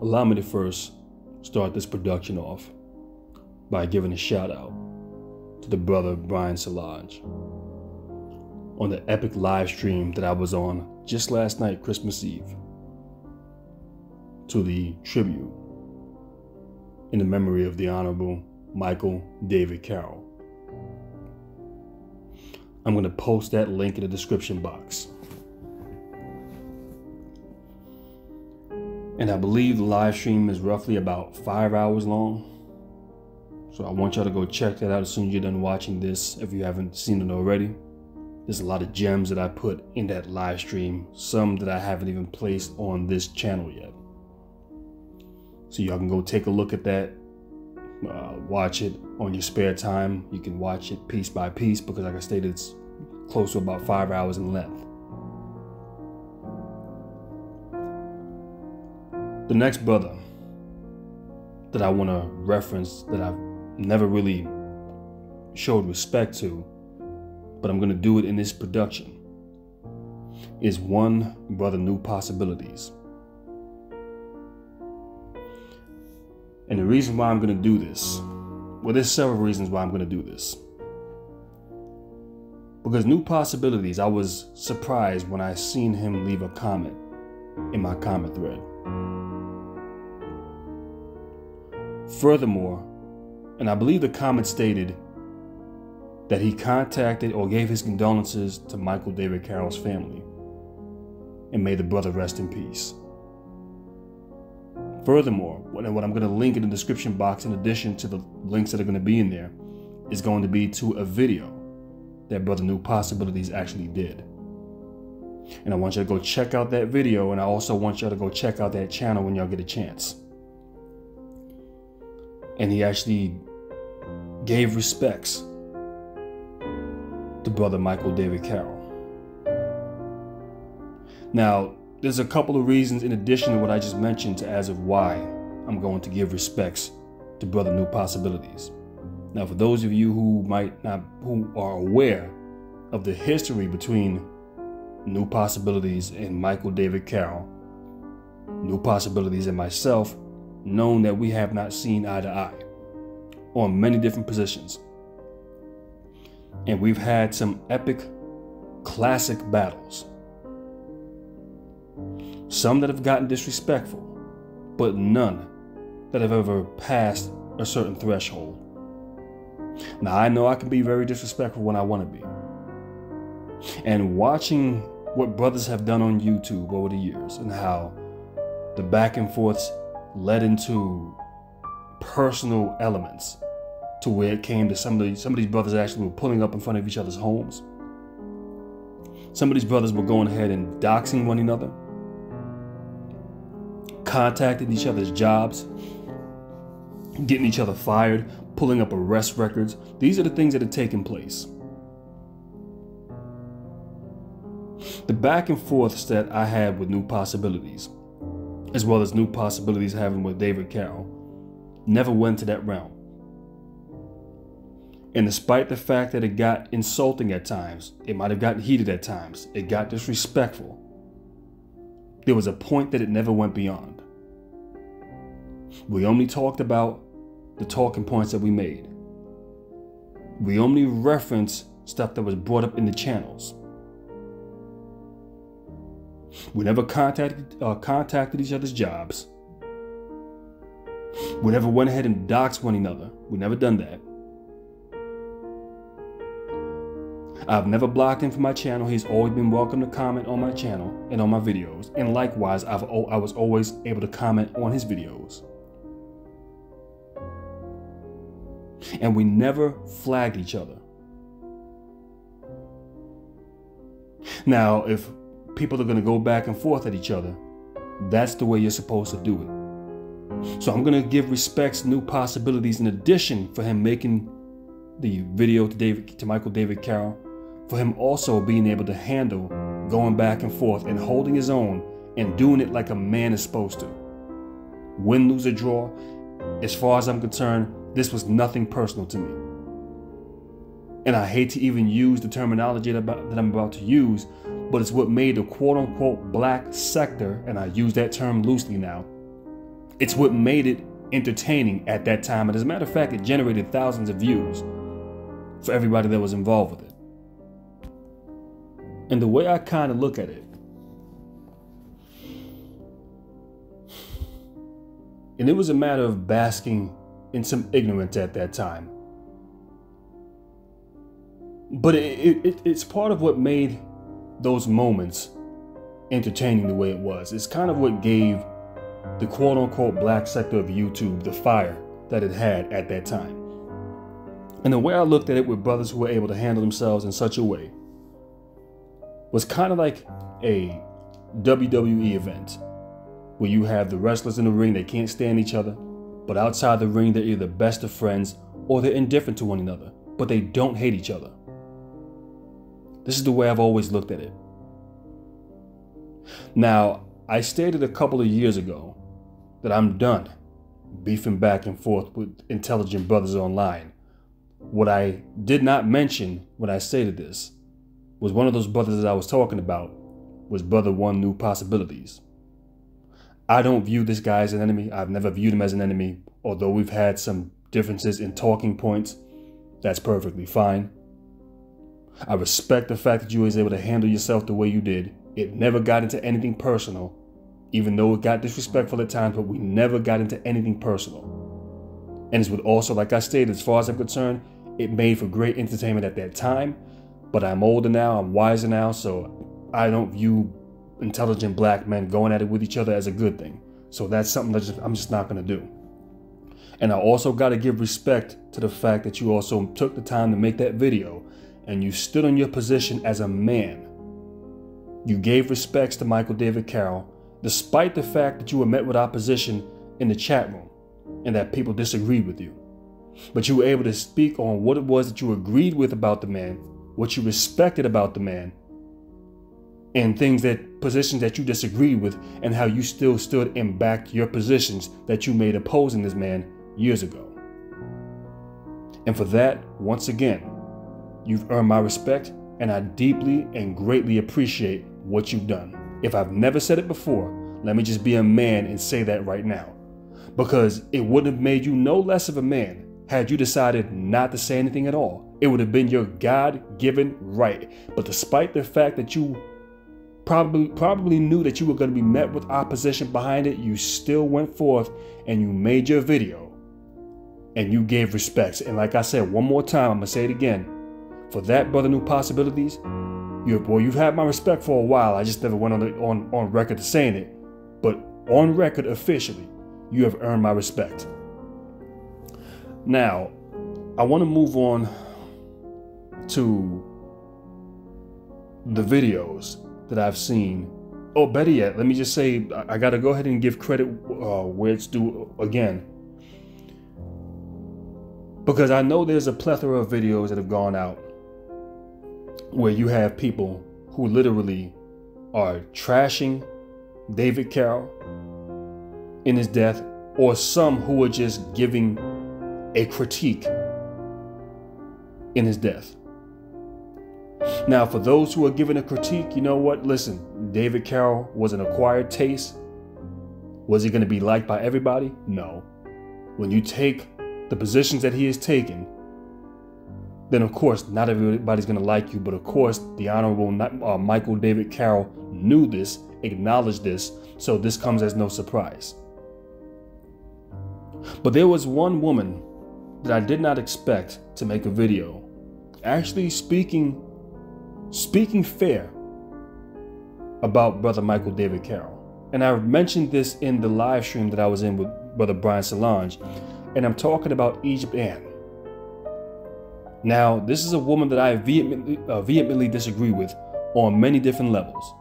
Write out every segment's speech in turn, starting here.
Allow me to first start this production off by giving a shout out to the brother Brian Solonge on the epic live stream that I was on just last night, Christmas Eve, to the tribute in the memory of the Honorable Michael David Carroll. I'm going to post that link in the description box. And I believe the live stream is roughly about 5 hours long. So I want y'all to go check that out as soon as you're done watching this, if you haven't seen it already. There's a lot of gems that I put in that live stream, some that I haven't even placed on this channel yet. So y'all can go take a look at that, watch it on your spare time. You can watch it piece by piece because, like I stated, it's close to about 5 hours in length. The next brother that I want to reference that I've never really showed respect to, but I'm going to do it in this production, is one brother New Possibilities. And the reason why I'm going to do this, well, there's several reasons why I'm going to do this. Because New Possibilities, I was surprised when I seen him leave a comment in my comment thread. Furthermore, and I believe the comment stated that he contacted or gave his condolences to Michael David Carroll's family, and may the brother rest in peace. Furthermore, what I'm going to link in the description box, in addition to the links that are going to be in there, is going to be to a video that brother New Possibilities actually did. And I want you to go check out that video, and I also want you to go check out that channel when y'all get a chance. And he actually gave respects to brother Michael David Carroll. Now, there's a couple of reasons in addition to what I just mentioned as of why I'm going to give respects to brother New Possibilities. Now, for those of you who are aware of the history between New Possibilities and Michael David Carroll, New Possibilities and myself, known that we have not seen eye to eye on many different positions. And we've had some epic, classic battles. Some that have gotten disrespectful, but none that have ever passed a certain threshold. Now, I know I can be very disrespectful when I want to be. And watching what brothers have done on YouTube over the years and how the back and forths led into personal elements to where it came to some of these brothers actually were pulling up in front of each other's homes. Some of these brothers were going ahead and doxing one another, contacting each other's jobs, getting each other fired, pulling up arrest records. These are the things that are taking place. The back and forths that I had with New Possibilities, as well as New Possibilities having with David Carroll, never went to that realm. And despite the fact that it got insulting at times, it might have gotten heated at times, it got disrespectful, there was a point that it never went beyond. We only talked about the talking points that we made. We only referenced stuff that was brought up in the channels. We never contacted each other's jobs. We never went ahead and doxed one another. We never done that. I've never blocked him from my channel. He's always been welcome to comment on my channel and on my videos. And likewise, I was always able to comment on his videos. And we never flagged each other. Now, if people are going to go back and forth at each other, that's the way you're supposed to do it. So I'm going to give respects to New Possibilities in addition for him making the video to Michael David Carroll, for him also being able to handle going back and forth and holding his own and doing it like a man is supposed to. Win, lose, or draw, as far as I'm concerned, this was nothing personal to me. And I hate to even use the terminology that I'm about to use, but it's what made the quote-unquote black sector, and I use that term loosely now, It's what made it entertaining at that time. And as a matter of fact, it generated thousands of views for everybody that was involved with it. And the way I kind of look at it, and it was a matter of basking in some ignorance at that time. But it's part of what made those moments entertaining the way it was. It's kind of what gave the quote unquote black sector of YouTube the fire that it had at that time. And the way I looked at it with brothers who were able to handle themselves in such a way was kind of like a WWE event where you have the wrestlers in the ring, they can't stand each other, but outside the ring, they're either best of friends or they're indifferent to one another, but they don't hate each other. This is the way I've always looked at it. Now, I stated a couple of years ago that I'm done beefing back and forth with intelligent brothers online. What I did not mention when I stated this was one of those brothers that I was talking about was Brother One New Possibilities. I don't view this guy as an enemy. I've never viewed him as an enemy, although we've had some differences in talking points. That's perfectly fine. I respect the fact that you was able to handle yourself the way you did. It never got into anything personal, even though it got disrespectful at times, but we never got into anything personal. And it's what also, like I stated, as far as I'm concerned, it made for great entertainment at that time, but I'm older now, I'm wiser now, so I don't view intelligent black men going at it with each other as a good thing. So that's something that I'm just not going to do. And I also got to give respect to the fact that you also took the time to make that video and you stood on your position as a man. You gave respects to Michael David Carroll, despite the fact that you were met with opposition in the chat room and that people disagreed with you. But you were able to speak on what it was that you agreed with about the man, what you respected about the man, and positions that you disagreed with, and how you still stood and backed your positions that you made opposing this man years ago. And for that, once again, you've earned my respect, and I deeply and greatly appreciate what you've done. If I've never said it before, let me just be a man and say that right now, because it wouldn't have made you no less of a man had you decided not to say anything at all. It would have been your God-given right. But despite the fact that you probably knew that you were going to be met with opposition behind it, you still went forth and you made your video and you gave respects. And like I said, one more time, I'm going to say it again. For that, Brother New Possibilities, you've had my respect for a while. I just never went on record to saying it. But on record, officially, you have earned my respect. Now, I want to move on to the videos that I've seen. Oh, better yet, let me just say, I got to go ahead and give credit where it's due again. Because I know there's a plethora of videos that have gone out where you have people who literally are trashing David Carroll in his death, or some who are just giving a critique in his death. Now, for those who are giving a critique, you know what? Listen, David Carroll was an acquired taste. Was he going to be liked by everybody? No. When you take the positions that he has taken, then of course, not everybody's going to like you. But of course, the Honorable Michael David Carroll knew this, acknowledged this, so this comes as no surprise. But there was one woman that I did not expect to make a video actually speaking fair about Brother Michael David Carroll. And I mentioned this in the live stream that I was in with Brother Brian Solonge, and I'm talking about Egypt Ann. Now, this is a woman that I vehemently disagree with on many different levels.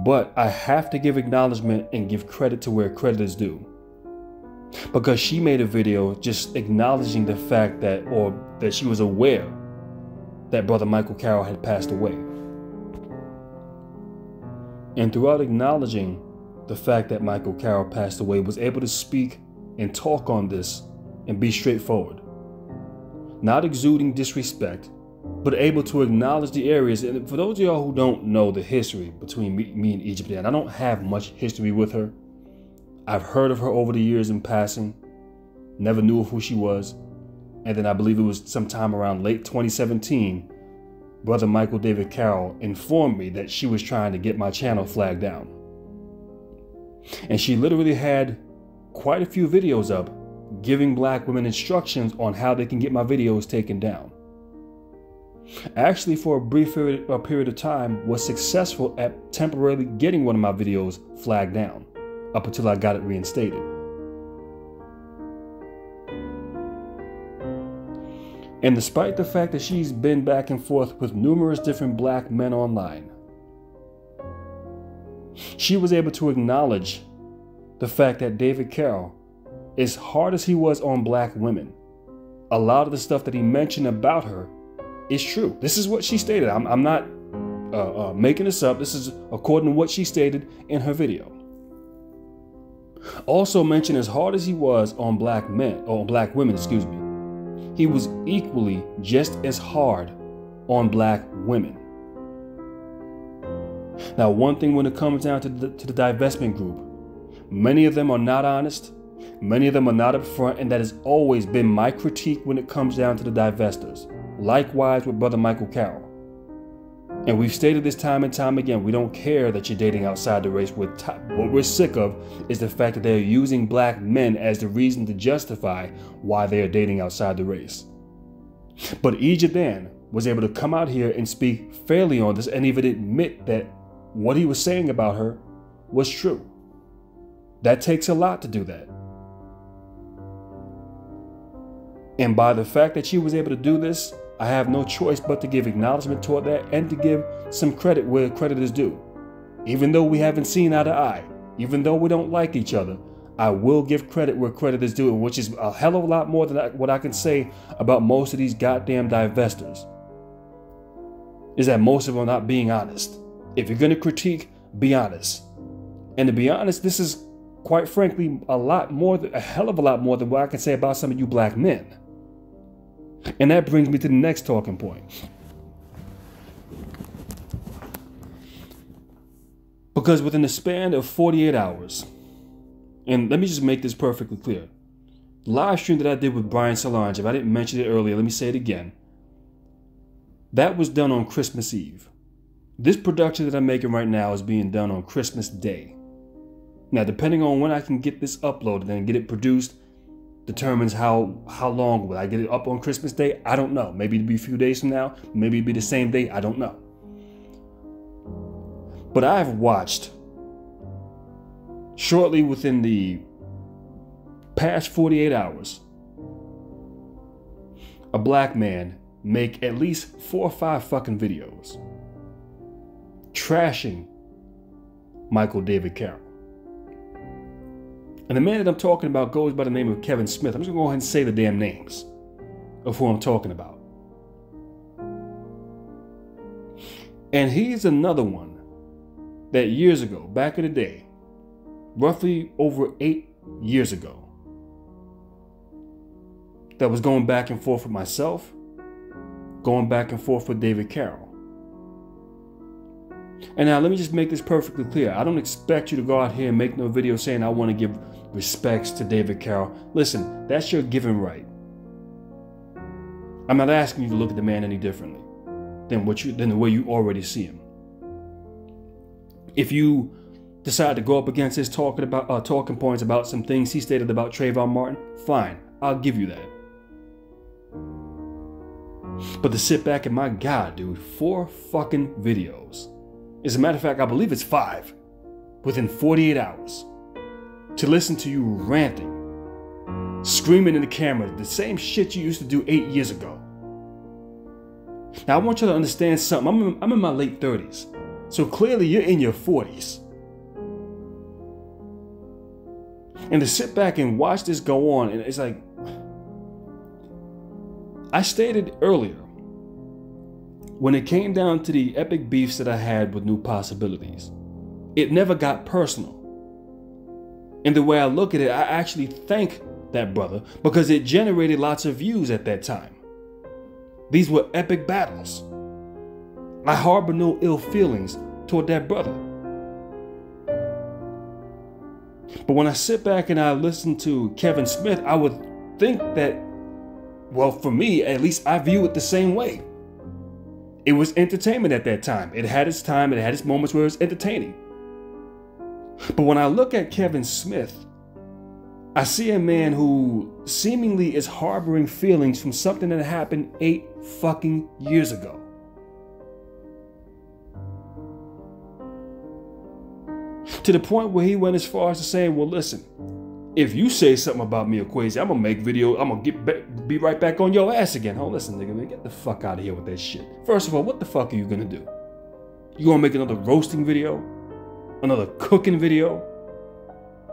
But I have to give acknowledgement and give credit to where credit is due. Because she made a video just acknowledging the fact that she was aware that Brother Michael Carroll had passed away. And throughout acknowledging the fact that Michael Carroll passed away, was able to speak and talk on this and be straightforward. Not exuding disrespect, but able to acknowledge the areas. And for those of y'all who don't know the history between me and Egypt Ann, I don't have much history with her. I've heard of her over the years in passing, never knew who she was. And then I believe it was sometime around late 2017, Brother Michael David Carroll informed me that she was trying to get my channel flagged down. And she literally had quite a few videos up giving black women instructions on how they can get my videos taken down. Actually, for a brief period of time, was successful at temporarily getting one of my videos flagged down up until I got it reinstated. And despite the fact that she's been back and forth with numerous different black men online, she was able to acknowledge the fact that David Carroll, as hard as he was on black women, a lot of the stuff that he mentioned about her is true. This is what she stated. I'm not making this up. This is according to what she stated in her video. Also mentioned, as hard as he was on black women, excuse me, he was equally just as hard on black women. Now, one thing when it comes down to the divestment group, many of them are not honest. Many of them are not upfront, and that has always been my critique when it comes down to the divestors. Likewise with Brother Michael Carroll. And we've stated this time and time again, we don't care that you're dating outside the race. What we're sick of is the fact that they're using black men as the reason to justify why they are dating outside the race. But Ejadan was able to come out here and speak fairly on this and even admit that what he was saying about her was true. That takes a lot to do that. And by the fact that she was able to do this, I have no choice but to give acknowledgement toward that and to give some credit where credit is due. Even though we haven't seen eye to eye, even though we don't like each other, I will give credit where credit is due, which is a hell of a lot more than what I can say about most of these goddamn divestors. Is that most of them are not being honest. If you're going to critique, be honest. And to be honest, this is quite frankly a hell of a lot more than what I can say about some of you black men. And that brings me to the next talking point. Because within the span of 48 hours, and let me just make this perfectly clear. The live stream that I did with Brian Solonge, if I didn't mention it earlier, let me say it again. That was done on Christmas Eve. This production that I'm making right now is being done on Christmas Day. Now, depending on when I can get this uploaded and get it produced, determines how long will I get it up on Christmas Day. I don't know. Maybe it'll be a few days from now. Maybe it'll be the same day. I don't know. But I've watched, shortly within the past 48 hours, a black man make at least 4 or 5 fucking videos trashing Michael David Carroll. And the man that I'm talking about goes by the name of Kevin Smith. I'm just gonna go ahead and say the damn names of who I'm talking about. And he's another one that years ago, back in the day, roughly over 8 years ago, that was going back and forth with myself, going back and forth with David Carroll. And now let me just make this perfectly clear. I don't expect you to go out here and make no video saying I want to give respects to David Carroll. Listen, that's your given right. I'm not asking you to look at the man any differently than the way you already see him. If you decide to go up against his talking points about some things he stated about Trayvon Martin, fine, I'll give you that. But to sit back and, my God, dude, 4 fucking videos. As a matter of fact, I believe it's 5 within 48 hours. To listen to you ranting, screaming in the camera, the same shit you used to do 8 years ago. Now, I want you to understand something. I'm in my late 30s. So clearly you're in your 40s. And to sit back and watch this go on, and it's like, I stated earlier, when it came down to the epic beefs that I had with New Possibilities, it never got personal. And the way I look at it, I actually thank that brother because it generated lots of views at that time. These were epic battles. I harbor no ill feelings toward that brother. But when I sit back and I listen to Kevin Smith, I would think that, well, for me, at least I view it the same way. It was entertainment at that time. It had its time, it had its moments where it was entertaining. But when I look at Kevin Smith, I see a man who seemingly is harboring feelings from something that happened 8 fucking years ago. To the point where he went as far as to say, well, listen, if you say something about me or crazy, I'm gonna make video, I'm gonna be right back on your ass again. Oh, listen, nigga, man, get the fuck out of here with that shit. First of all, what the fuck are you gonna do? You gonna make another roasting video? Another cooking video?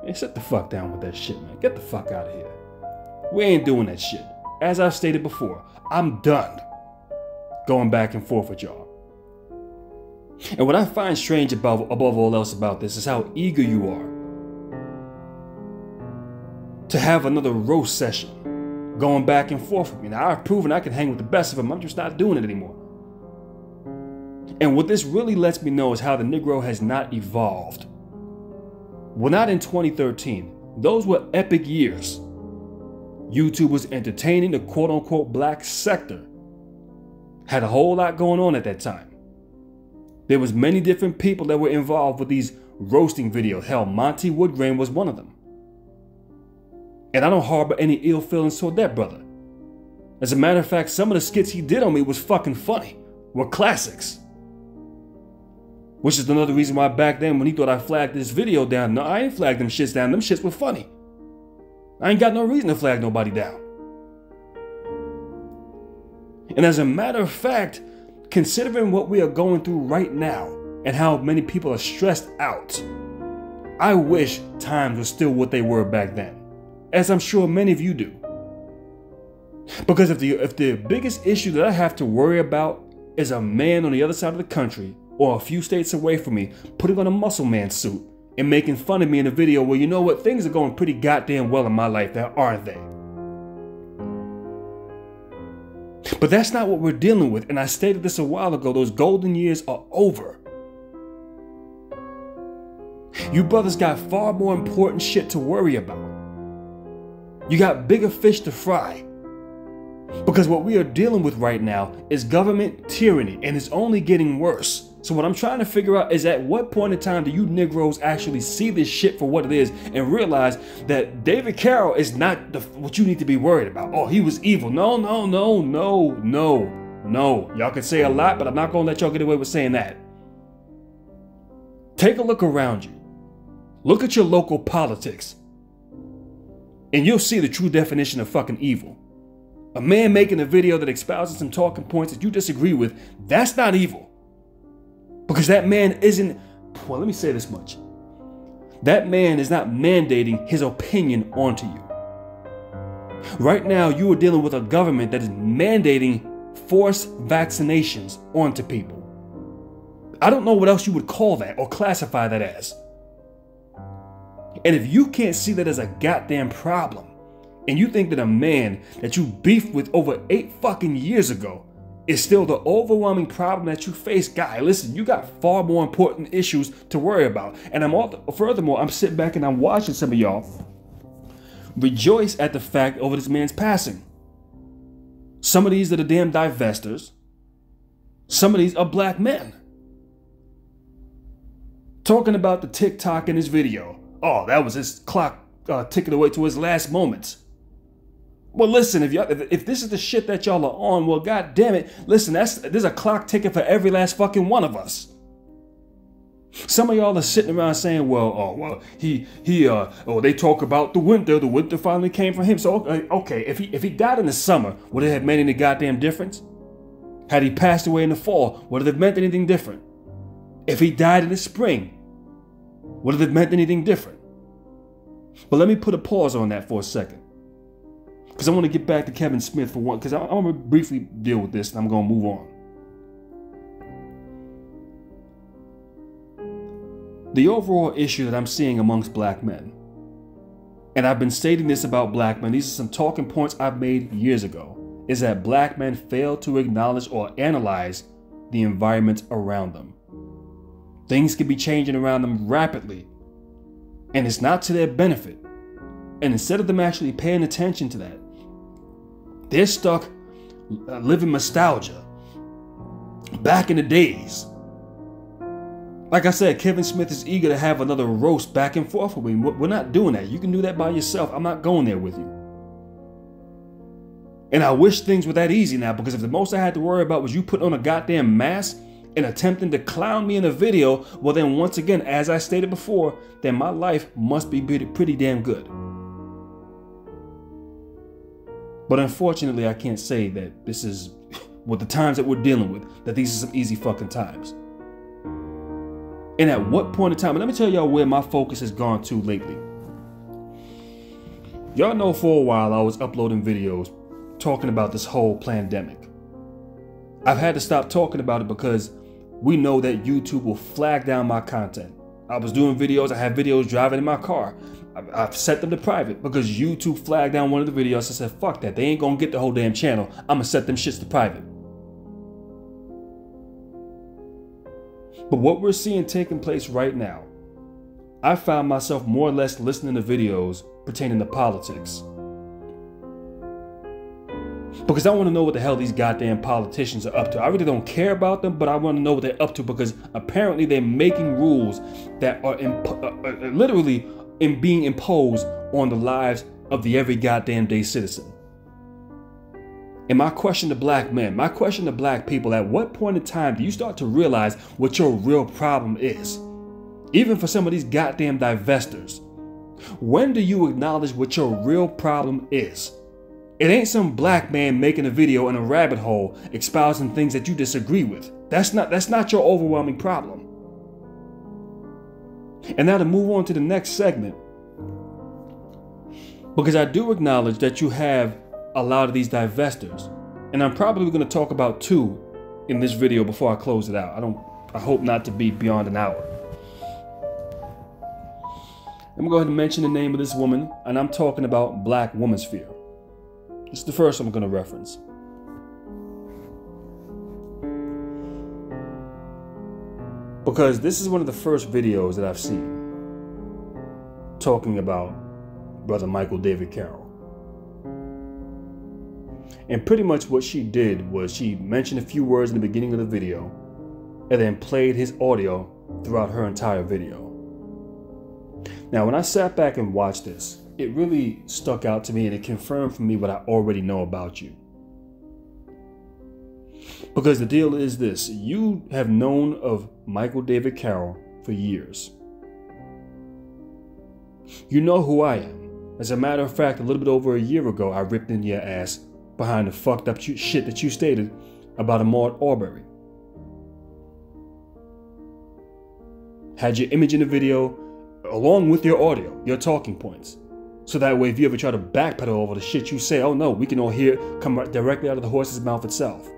Man, sit the fuck down with that shit, man. Get the fuck out of here. We ain't doing that shit. As I've stated before, I'm done going back and forth with y'all. And what I find strange above all else about this is how eager you are to have another roast session going back and forth with me. Now, I've proven I can hang with the best of them. I'm just not doing it anymore. And what this really lets me know is how the Negro has not evolved. Well, not in 2013. Those were epic years. YouTube was entertaining. The quote-unquote black sector had a whole lot going on at that time. There was many different people that were involved with these roasting videos. Hell, Monty Woodgrain was one of them. And I don't harbor any ill feelings toward that brother. As a matter of fact, some of the skits he did on me was fucking funny. Were classics. Which is another reason why back then when he thought I flagged this video down, no, I ain't flagged them shits down. Them shits were funny. I ain't got no reason to flag nobody down. And as a matter of fact, considering what we are going through right now and how many people are stressed out, I wish times were still what they were back then, as I'm sure many of you do. Because if the biggest issue that I have to worry about is a man on the other side of the country or a few states away from me putting on a muscle man suit and making fun of me in a video, well, you know what, things are going pretty goddamn well in my life now, aren't they? But that's not what we're dealing with, and I stated this a while ago, those golden years are over. You brothers got far more important shit to worry about. You got bigger fish to fry. Because what we are dealing with right now is government tyranny, and it's only getting worse. So what I'm trying to figure out is at what point in time do you Negroes actually see this shit for what it is and realize that David Carroll is not what you need to be worried about. Oh, he was evil. No. Y'all can say a lot, but I'm not going to let y'all get away with saying that. Take a look around you. Look at your local politics. And you'll see the true definition of fucking evil. A man making a video that espouses some talking points that you disagree with, that's not evil. Because that man isn't, well, let me say this much. That man is not mandating his opinion onto you. Right now, you are dealing with a government that is mandating forced vaccinations onto people. I don't know what else you would call that or classify that as. And if you can't see that as a goddamn problem, and you think that a man that you beefed with over 8 fucking years ago is still the overwhelming problem that you face, guy, listen, you got far more important issues to worry about. And furthermore, I'm sitting back and I'm watching some of y'all rejoice at the fact over this man's passing. Some of these are the damn divestors. Some of these are black men. Talking about the TikTok in his video. Oh, that was his clock ticking away to his last moments. Well, listen, if this is the shit that y'all are on, well, god damn it, listen, there's a clock ticking for every last fucking one of us. Some of y'all are sitting around saying, well, they talk about the winter finally came for him. So, okay, if he died in the summer, would it have made any goddamn difference? Had he passed away in the fall, would it have meant anything different? If he died in the spring, would it have meant anything different? But let me put a pause on that for a second. Because I want to get back to Kevin Smith for one, because I'm going to briefly deal with this and I'm going to move on. The overall issue that I'm seeing amongst black men, and I've been stating this about black men, these are some talking points I've made years ago, is that black men fail to acknowledge or analyze the environment around them. Things can be changing around them rapidly. and it's not to their benefit. And instead of them actually paying attention to that, they're stuck living nostalgia back in the days. Like I said, Kevin Smith is eager to have another roast back and forth with me. We're not doing that. You can do that by yourself. I'm not going there with you. And I wish things were that easy now, because if the most I had to worry about was you putting on a goddamn mask and attempting to clown me in a video, well then once again, as I stated before, then my life must be pretty damn good. But unfortunately, I can't say that this is, with the times that we're dealing with, that these are some easy fucking times. And at what point in time, and let me tell y'all where my focus has gone to lately. Y'all know for a while I was uploading videos talking about this whole pandemic. I've had to stop talking about it because we know that YouTube will flag down my content. I was doing videos, I had videos driving in my car. I've set them to private because YouTube flagged down one of the videos. I said, fuck that, they ain't gonna get the whole damn channel. I'm gonna set them shits to private. But what we're seeing taking place right now, I found myself more or less listening to videos pertaining to politics. Because I want to know what the hell these goddamn politicians are up to. I really don't care about them, but I want to know what they're up to, because apparently they're making rules that are literally being imposed on the lives of the every goddamn day citizen. And my question to black men, my question to black people, at what point in time do you start to realize what your real problem is? Even for some of these goddamn divestors. When do you acknowledge what your real problem is? It ain't some black man making a video in a rabbit hole espousing things that you disagree with. That's not your overwhelming problem. And now to move on to the next segment, because I do acknowledge that you have a lot of these divestors, and I'm probably going to talk about two in this video before I close it out. I hope not to be beyond an hour. I'm going to go ahead and mention the name of this woman, and I'm talking about Black Woman Sphere. This is the first I'm going to reference. Because this is one of the first videos that I've seen talking about Brother Michael David Carroll. And pretty much what she did was she mentioned a few words in the beginning of the video and then played his audio throughout her entire video. Now, when I sat back and watched this, it really stuck out to me, and it confirmed for me what I already know about you. Because the deal is this: you have known of Michael David Carroll for years. You know who I am. As a matter of fact, a little bit over a year ago, I ripped in your ass behind the fucked up shit that you stated about Ahmaud Arbery. Had your image in the video along with your audio, your talking points. So that way, if you ever try to backpedal over the shit you say, oh no, we can all hear it come directly out of the horse's mouth itself.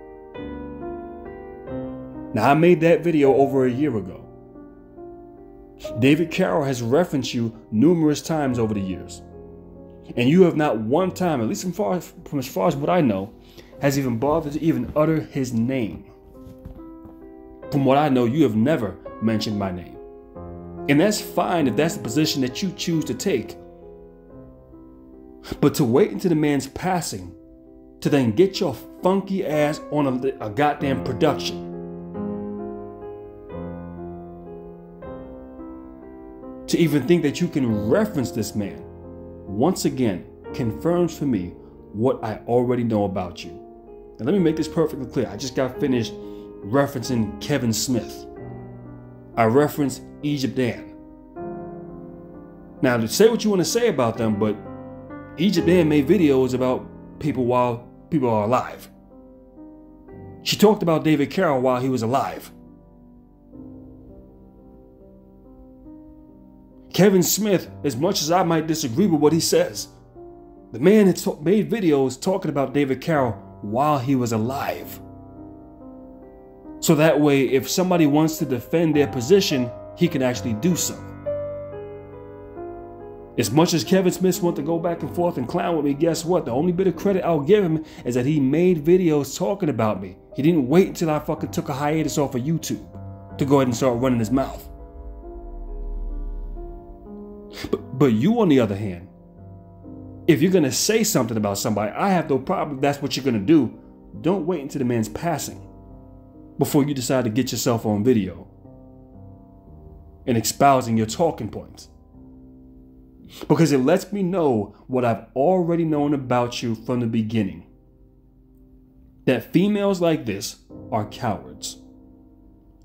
Now, I made that video over a year ago. David Carroll has referenced you numerous times over the years. And you have not one time, at least from as far as what I know, has even bothered to even utter his name. From what I know, you have never mentioned my name. And that's fine if that's the position that you choose to take. But to wait until the man's passing to then get your funky ass on a goddamn production. To even think that you can reference this man, once again, confirms for me what I already know about you. And let me make this perfectly clear. I just got finished referencing Kevin Smith. I referenced Egypt Dan. Now, to say what you want to say about them, but Egypt Dan made videos about people while people are alive. She talked about David Carroll while he was alive. Kevin Smith, as much as I might disagree with what he says, the man had made videos talking about David Carroll while he was alive. So that way, if somebody wants to defend their position, he can actually do so. As much as Kevin Smith wants to go back and forth and clown with me, guess what? The only bit of credit I'll give him is that he made videos talking about me. He didn't wait until I fucking took a hiatus off of YouTube to go ahead and start running his mouth. But you, on the other hand, if you're going to say something about somebody, I have no problem if that's what you're going to do. Don't wait until the man's passing before you decide to get yourself on video and espousing your talking points. Because it lets me know what I've already known about you from the beginning. That females like this are cowards.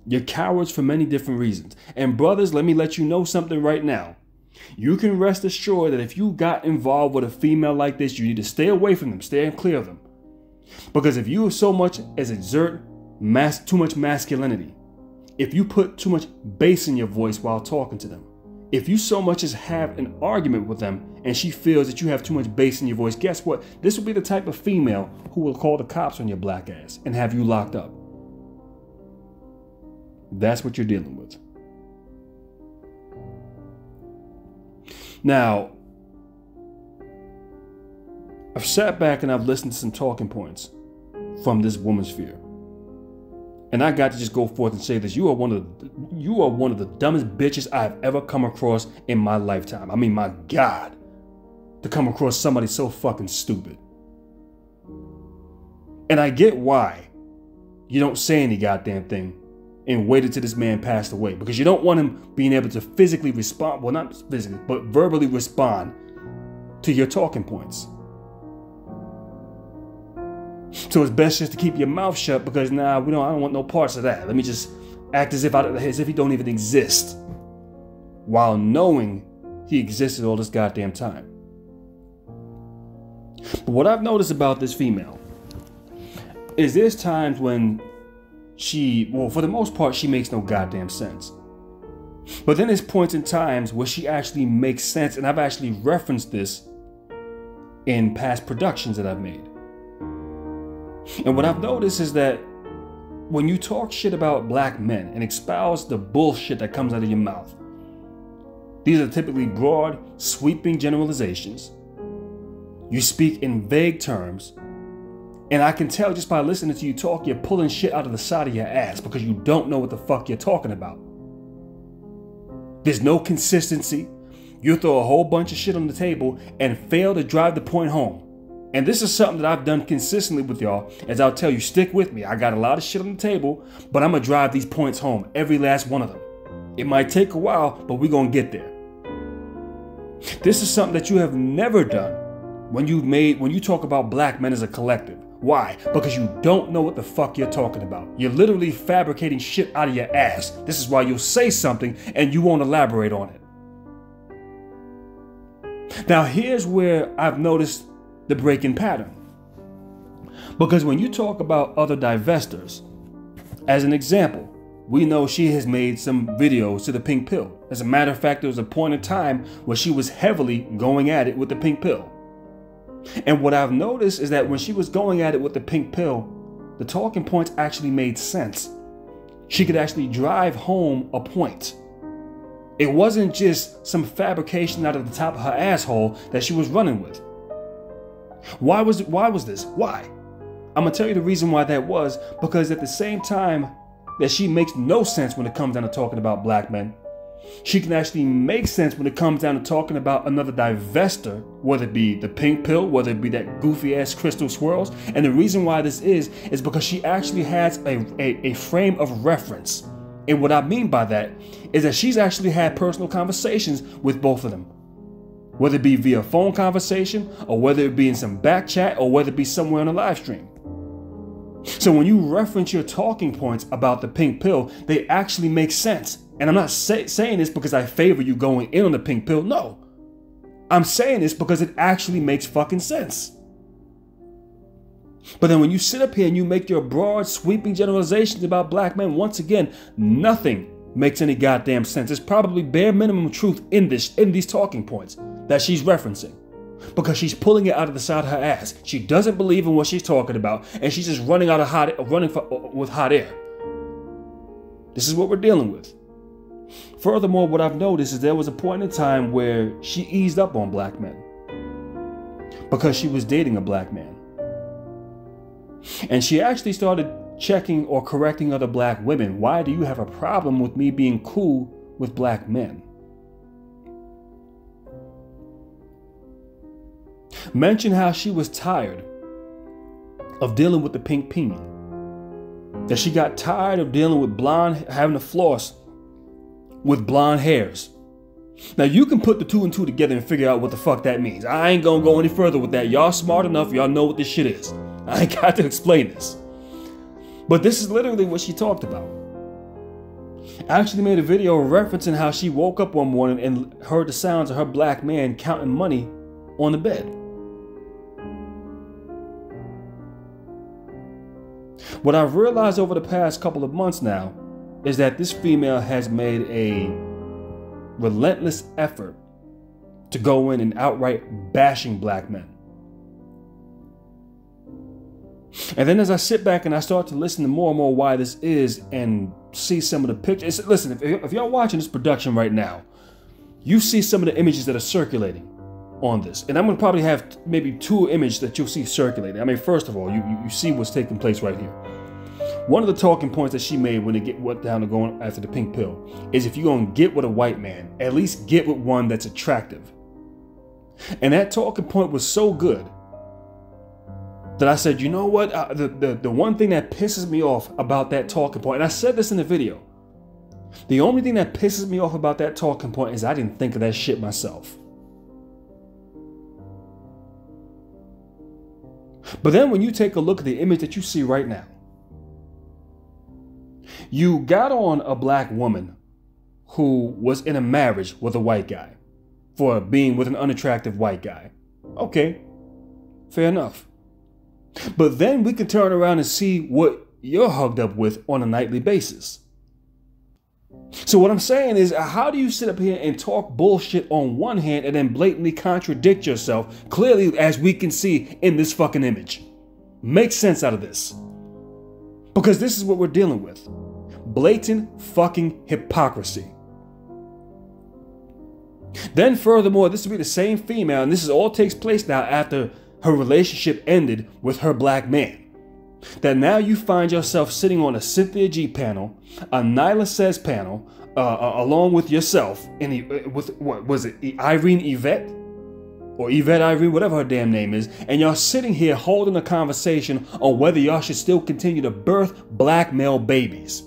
You're cowards for many different reasons. And brothers, let me let you know something right now. You can rest assured that if you got involved with a female like this, you need to stay away from them, stay clear of them. Because if you so much as exert too much masculinity, if you put too much bass in your voice while talking to them, if you so much as have an argument with them and she feels that you have too much bass in your voice, guess what? This will be the type of female who will call the cops on your black ass and have you locked up. That's what you're dealing with. Now, I've sat back and I've listened to some talking points from this woman's sphere. And I got to just go forth and say this. You are one of the dumbest bitches I've ever come across in my lifetime. I mean, my God, to come across somebody so fucking stupid. And I get why you don't say any goddamn thing and waited till this man passed away, because you don't want him being able to physically respond, well, not physically, but verbally respond to your talking points. So it's best just to keep your mouth shut, because I don't want no parts of that. Let me just act as if he don't even exist, while knowing he existed all this goddamn time. But what I've noticed about this female is there's times when for the most part, she makes no goddamn sense. But then there's points in times where she actually makes sense, and I've actually referenced this in past productions that I've made. And what I've noticed is that when you talk shit about black men and espouse the bullshit that comes out of your mouth, these are typically broad, sweeping generalizations. You speak in vague terms. And I can tell just by listening to you talk, you're pulling shit out of the side of your ass because you don't know what the fuck you're talking about. There's no consistency. You throw a whole bunch of shit on the table and fail to drive the point home. And this is something that I've done consistently with y'all, as I'll tell you, stick with me. I got a lot of shit on the table, but I'm gonna drive these points home, every last one of them. It might take a while, but we're gonna get there. This is something that you have never done when you talk about black men as a collective. Why? Because you don't know what the fuck you're talking about. You're literally fabricating shit out of your ass. This is why you'll say something and you won't elaborate on it. Now here's where I've noticed the break-in pattern. Because when you talk about other divestors, as an example, we know she has made some videos to the pink pill. As a matter of fact, there was a point in time where she was heavily going at it with the pink pill. And what I've noticed is that when she was going at it with the pink pill, the talking points actually made sense. She could actually drive home a point. It wasn't just some fabrication out of the top of her asshole that she was running with. Why was this? Why? I'm gonna tell you the reason why that was, because at the same time that she makes no sense when it comes down to talking about black men, she can actually make sense when it comes down to talking about another divestor, whether it be the pink pill, whether it be that goofy ass crystal swirls. And the reason why this is because she actually has a frame of reference. And what I mean by that is that she's actually had personal conversations with both of them, whether it be via phone conversation, or whether it be in some back chat, or whether it be somewhere on a live stream. So when you reference your talking points about the pink pill, they actually make sense. And I'm not saying this because I favor you going in on the pink pill. No, I'm saying this because it actually makes fucking sense. But then when you sit up here and you make your broad, sweeping generalizations about black men, once again, nothing makes any goddamn sense. There's probably bare minimum truth in these talking points that she's referencing, because she's pulling it out of the side of her ass. She doesn't believe in what she's talking about, and she's just running with hot air. This is what we're dealing with. Furthermore, what I've noticed is there was a point in time where she eased up on black men because she was dating a black man. And she actually started checking or correcting other black women. Why do you have a problem with me being cool with black men? mentioned how she was tired of dealing with the pink peony. That she got tired of dealing with having to floss with blonde hairs. Now you can put the 2 and 2 together and figure out what the fuck that means. I ain't gonna go any further with that. Y'all smart enough, y'all know what this shit is. I ain't got to explain this. But this is literally what she talked about. I actually made a video referencing how she woke up one morning and heard the sounds of her black man counting money on the bed. What I've realized over the past couple of months now is that this female has made a relentless effort to go in and outright bashing black men. And then as I sit back and I start to listen to more and more why this is and see some of the pictures. Listen, if y'all watching this production right now, you see some of the images that are circulating on this. And I'm going to probably have maybe 2 images that you'll see circulating. I mean, first of all, you see what's taking place right here. One of the talking points that she made when it went down to going after the pink pill is if you're going to get with a white man, at least get with one that's attractive. And that talking point was so good that I said, you know what? The one thing that pisses me off about that talking point, and I said this in the video, the only thing that pisses me off about that talking point is I didn't think of that shit myself. But then when you take a look at the image that you see right now, you got on a black woman who was in a marriage with a white guy for being with an unattractive white guy. Okay, fair enough. But then we can turn around and see what you're hugged up with on a nightly basis. So what I'm saying is, how do you sit up here and talk bullshit on one hand and then blatantly contradict yourself, clearly as we can see in this fucking image? Make sense out of this. Because this is what we're dealing with. Blatant fucking hypocrisy. Then furthermore, this will be the same female, and this all takes place now after her relationship ended with her black man. That now you find yourself sitting on a Cynthia G panel, a Nyla Says panel, along with yourself, with what was it, Irene Yvette? Or Yvette Irene, whatever her damn name is, and y'all sitting here holding a conversation on whether y'all should still continue to birth black male babies.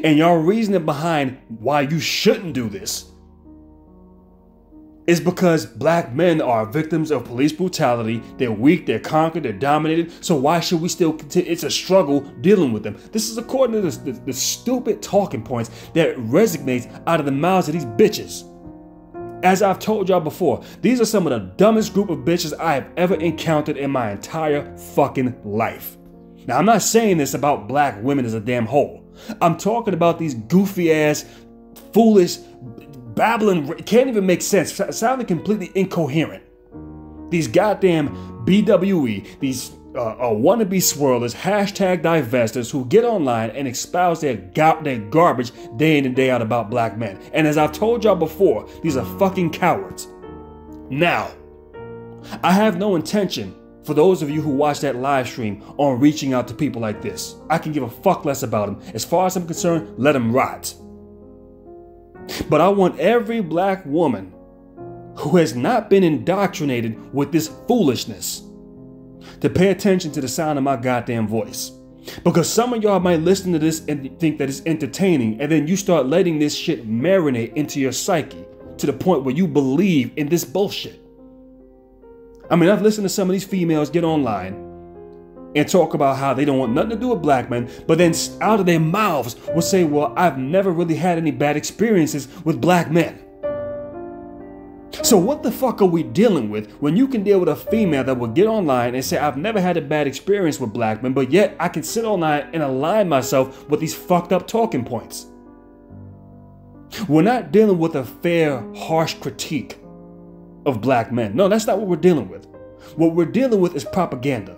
And y'all reasoning behind why you shouldn't do this is because black men are victims of police brutality. They're weak, they're conquered, they're dominated. So why should we still continue? It's a struggle dealing with them. This is according to the stupid talking points that resonates out of the mouths of these bitches. As I've told y'all before, these are some of the dumbest group of bitches I have ever encountered in my entire fucking life. Now, I'm not saying this about black women as a damn whole. I'm talking about these goofy ass, foolish, babbling, can't even make sense, sounding completely incoherent. These goddamn BWE, these wannabe swirlers, hashtag divestors who get online and espouse their garbage day in and day out about black men. And as I've told y'all before, these are fucking cowards. Now, I have no intention, for those of you who watch that live stream, on reaching out to people like this. I can give a fuck less about them. As far as I'm concerned, let them rot. But I want every black woman who has not been indoctrinated with this foolishness to pay attention to the sound of my goddamn voice. Because some of y'all might listen to this and think that it's entertaining, and then you start letting this shit marinate into your psyche to the point where you believe in this bullshit. I mean, I've listened to some of these females get online and talk about how they don't want nothing to do with black men, but then out of their mouths will say, well, I've never really had any bad experiences with black men. So what the fuck are we dealing with when you can deal with a female that will get online and say, I've never had a bad experience with black men, but yet I can sit online and align myself with these fucked up talking points? We're not dealing with a fair, harsh critique of black men. No, that's not what we're dealing with. What we're dealing with is propaganda.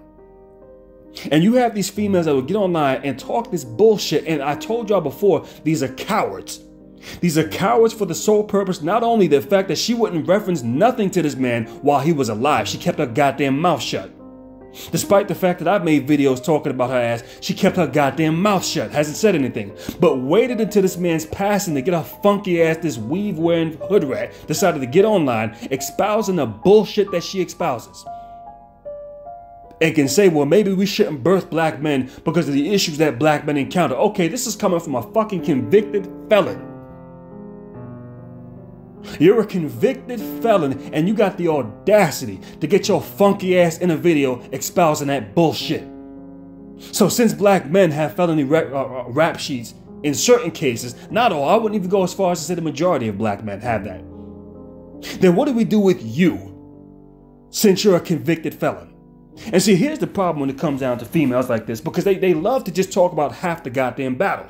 And you have these females that will get online and talk this bullshit, and I told y'all before, these are cowards. These are cowards for the sole purpose, not only the fact that she wouldn't reference nothing to this man while he was alive. She kept her goddamn mouth shut. Despite the fact that I've made videos talking about her ass, she kept her goddamn mouth shut, hasn't said anything, but waited until this man's passing to get her funky ass, this weave-wearing hood rat, decided to get online, espousing the bullshit that she espouses. And can say, well, maybe we shouldn't birth black men because of the issues that black men encounter. Okay, this is coming from a fucking convicted felon. You're a convicted felon and you got the audacity to get your funky ass in a video espousing that bullshit. So since black men have felony rap sheets in certain cases, not all, I wouldn't even go as far as to say the majority of black men have that. Then what do we do with you since you're a convicted felon? And see, here's the problem when it comes down to females like this, because they love to just talk about half the goddamn battle.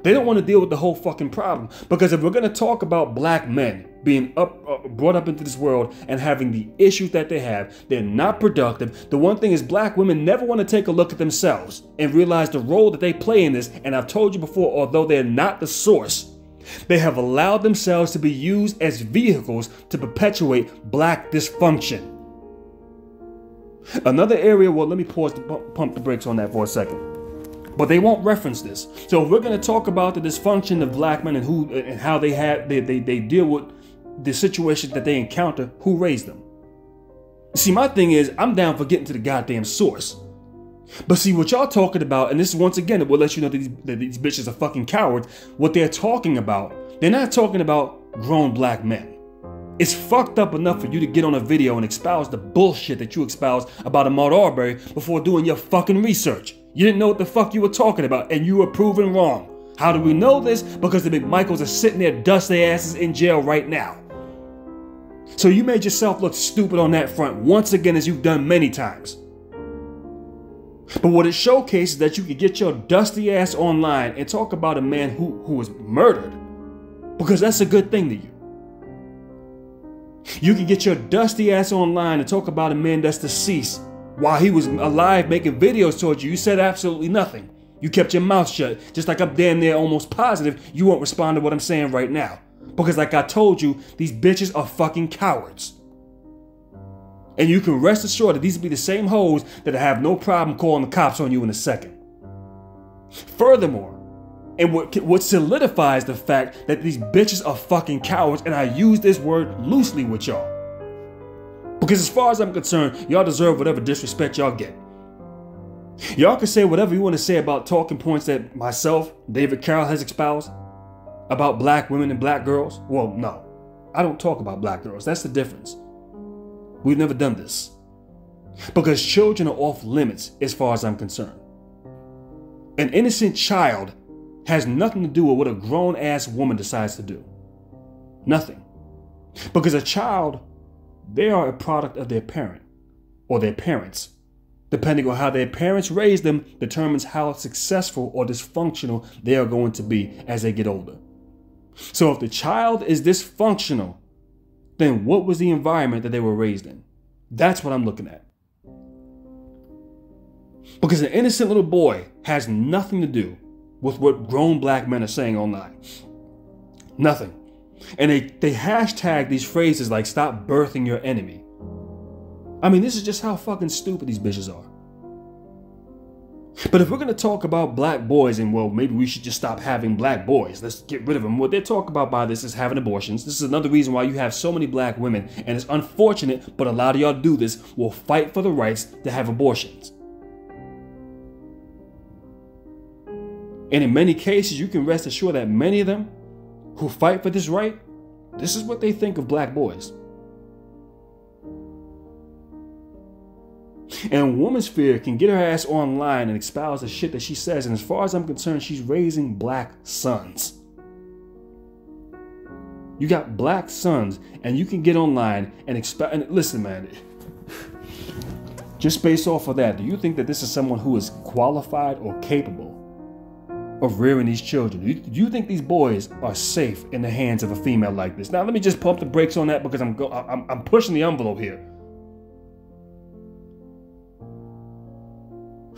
They don't want to deal with the whole fucking problem. Because if we're going to talk about black men being brought up into this world and having the issues that they have, they're not productive. The one thing is black women never want to take a look at themselves and realize the role that they play in this. And I've told you before, although they're not the source, they have allowed themselves to be used as vehicles to perpetuate black dysfunction. Another area, well, let me pause to pump the brakes on that for a second. But they won't reference this. So if we're going to talk about the dysfunction of black men and how they deal with the situations that they encounter, who raised them? See, my thing is, I'm down for getting to the goddamn source. But see, what y'all talking about, and this is once again, it will let you know that these bitches are fucking cowards. What they're talking about, they're not talking about grown black men. It's fucked up enough for you to get on a video and espouse the bullshit that you espoused about Ahmaud Arbery before doing your fucking research. You didn't know what the fuck you were talking about, and you were proven wrong. How do we know this? Because the McMichaels are sitting there dusting their asses in jail right now. So you made yourself look stupid on that front once again, as you've done many times. But what it showcases is that you could get your dusty ass online and talk about a man who was murdered, because that's a good thing to you. You can get your dusty ass online and talk about a man that's deceased. While he was alive making videos towards you, you said absolutely nothing. You kept your mouth shut, just like I'm damn near almost positive you won't respond to what I'm saying right now. Because like I told you, these bitches are fucking cowards. And you can rest assured that these will be the same hoes that have no problem calling the cops on you in a second. Furthermore, and what solidifies the fact that these bitches are fucking cowards, and I use this word loosely with y'all. Because as far as I'm concerned, y'all deserve whatever disrespect y'all get. Y'all can say whatever you want to say about talking points that myself, David Carroll, has espoused about black women and black girls. Well, no, I don't talk about black girls. That's the difference. We've never done this. Because children are off limits as far as I'm concerned. An innocent child has nothing to do with what a grown-ass woman decides to do. Nothing. Because a child, they are a product of their parent or their parents. Depending on how their parents raised them determines how successful or dysfunctional they are going to be as they get older. So if the child is dysfunctional, then what was the environment that they were raised in? That's what I'm looking at. Because an innocent little boy has nothing to do with what grown black men are saying online. Nothing. And they hashtag these phrases like stop birthing your enemy. I mean, this is just how fucking stupid these bitches are. But if we're going to talk about black boys and, well, maybe we should just stop having black boys. Let's get rid of them. What they talk about by this is having abortions. This is another reason why you have so many black women. And it's unfortunate, but a lot of y'all do this, will fight for the rights to have abortions. And in many cases, you can rest assured that many of them who fight for this right, this is what they think of black boys. And Woman's Fear can get her ass online and espouse the shit that she says. And as far as I'm concerned, she's raising black sons. You got black sons, and you can get online and expound. And listen, man, just based off of that, do you think that this is someone who is qualified or capable of rearing these children? Do you think these boys are safe in the hands of a female like this? Now, let me just pump the brakes on that because I'm pushing the envelope here.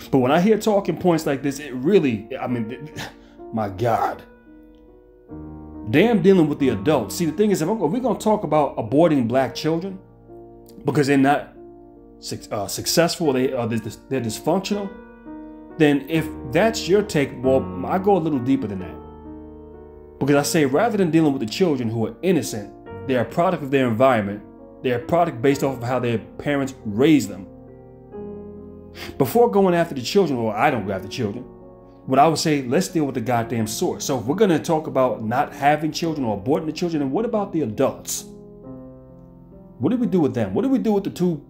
But when I hear talking points like this, it really, I mean, my God. Damn dealing with the adults. See, the thing is, if we're going to talk about aborting black children because they're not successful, they're dysfunctional, then if that's your take, well, I go a little deeper than that. Because I say, rather than dealing with the children who are innocent, they're a product of their environment, they're a product based off of how their parents raised them. Before going after the children, or I don't go after children, what I would say, let's deal with the goddamn source. So if we're going to talk about not having children or aborting the children, then what about the adults? What do we do with them? What do we do with the two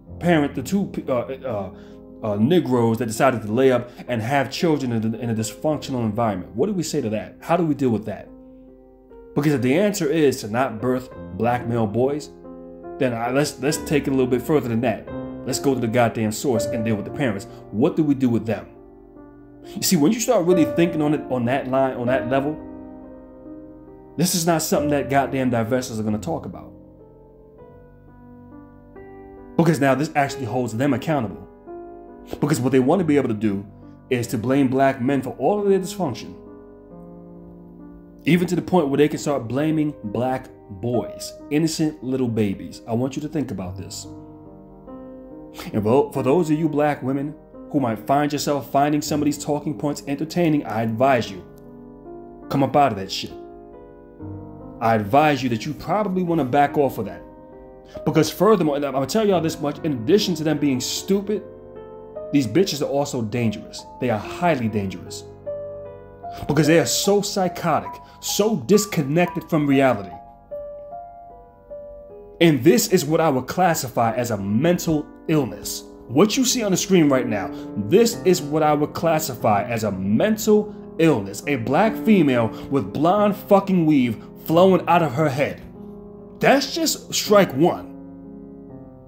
Negroes that decided to lay up and have children in a dysfunctional environment? What do we say to that? How do we deal with that? Because if the answer is to not birth black male boys, then let's take it a little bit further than that. Let's go to the goddamn source and deal with the parents. What do we do with them? You see, when you start really thinking on it on that line, on that level, this is not something that goddamn divestors are going to talk about. Because now this actually holds them accountable. Because what they want to be able to do is to blame black men for all of their dysfunction. Even to the point where they can start blaming black boys, innocent little babies. I want you to think about this. And for those of you black women who might find yourself finding some of these talking points entertaining, I advise you, come up out of that shit. I advise you that you probably want to back off of that. Because furthermore, and I'm going to tell y'all this much, in addition to them being stupid, these bitches are also dangerous. They are highly dangerous. Because they are so psychotic, so disconnected from reality. And this is what I would classify as a mental illness. What you see on the screen right now, this is what I would classify as a mental illness. A black female with blonde fucking weave flowing out of her head. That's just strike one.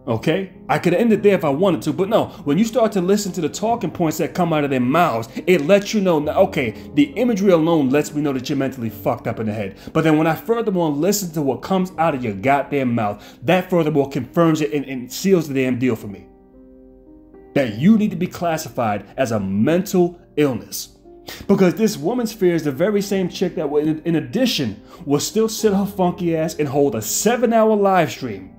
Okay? I could end it there if I wanted to, but no. When you start to listen to the talking points that come out of their mouths, it lets you know, okay, the imagery alone lets me know that you're mentally fucked up in the head. But then when I furthermore listen to what comes out of your goddamn mouth, that furthermore confirms it and seals the damn deal for me. That you need to be classified as a mental illness. Because this woman's fear is the very same chick that, in addition, will still sit her funky ass and hold a 7-hour live stream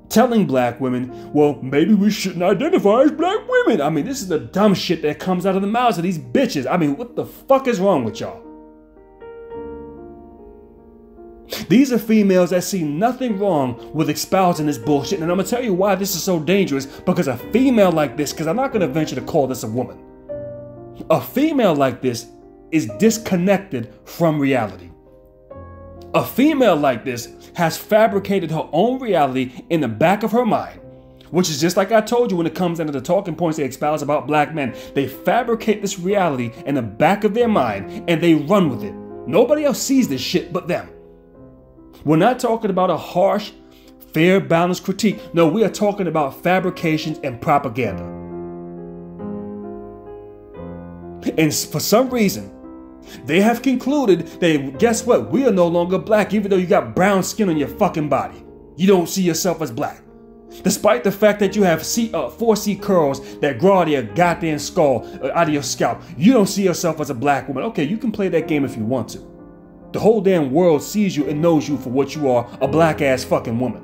telling black women, well, maybe we shouldn't identify as black women. I mean, this is the dumb shit that comes out of the mouths of these bitches. I mean, what the fuck is wrong with y'all? These are females that see nothing wrong with espousing this bullshit. And I'm going to tell you why this is so dangerous. Because a female like this, because I'm not going to venture to call this a woman. A female like this is disconnected from reality. A female like this has fabricated her own reality in the back of her mind, which is just like I told you when it comes down to the talking points they espouse about black men. They fabricate this reality in the back of their mind and they run with it. Nobody else sees this shit but them. We're not talking about a harsh, fair, balanced critique. No, we are talking about fabrications and propaganda. And for some reason, they have concluded that, guess what? We are no longer black, even though you got brown skin on your fucking body. You don't see yourself as black. Despite the fact that you have 4C curls that grow out of your goddamn skull, out of your scalp, you don't see yourself as a black woman. Okay, you can play that game if you want to. The whole damn world sees you and knows you for what you are, a black ass fucking woman.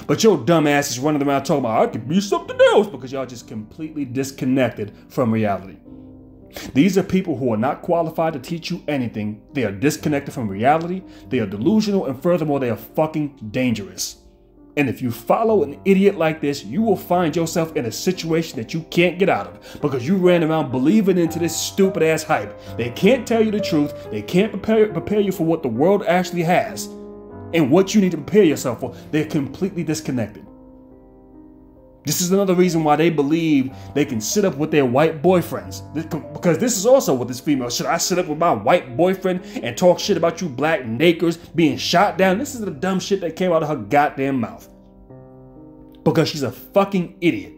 But your dumb ass is running around talking about, I could be something else, because y'all just completely disconnected from reality. These are people who are not qualified to teach you anything. They are disconnected from reality. They are delusional, and furthermore, they are fucking dangerous. And if you follow an idiot like this, you will find yourself in a situation that you can't get out of because you ran around believing into this stupid ass hype. They can't tell you the truth. They can't prepare you for what the world actually has and what you need to prepare yourself for. They're completely disconnected. This is another reason why they believe they can sit up with their white boyfriends. Because this is also what this female, should I sit up with my white boyfriend and talk shit about you black nakers being shot down? This is the dumb shit that came out of her goddamn mouth. Because she's a fucking idiot.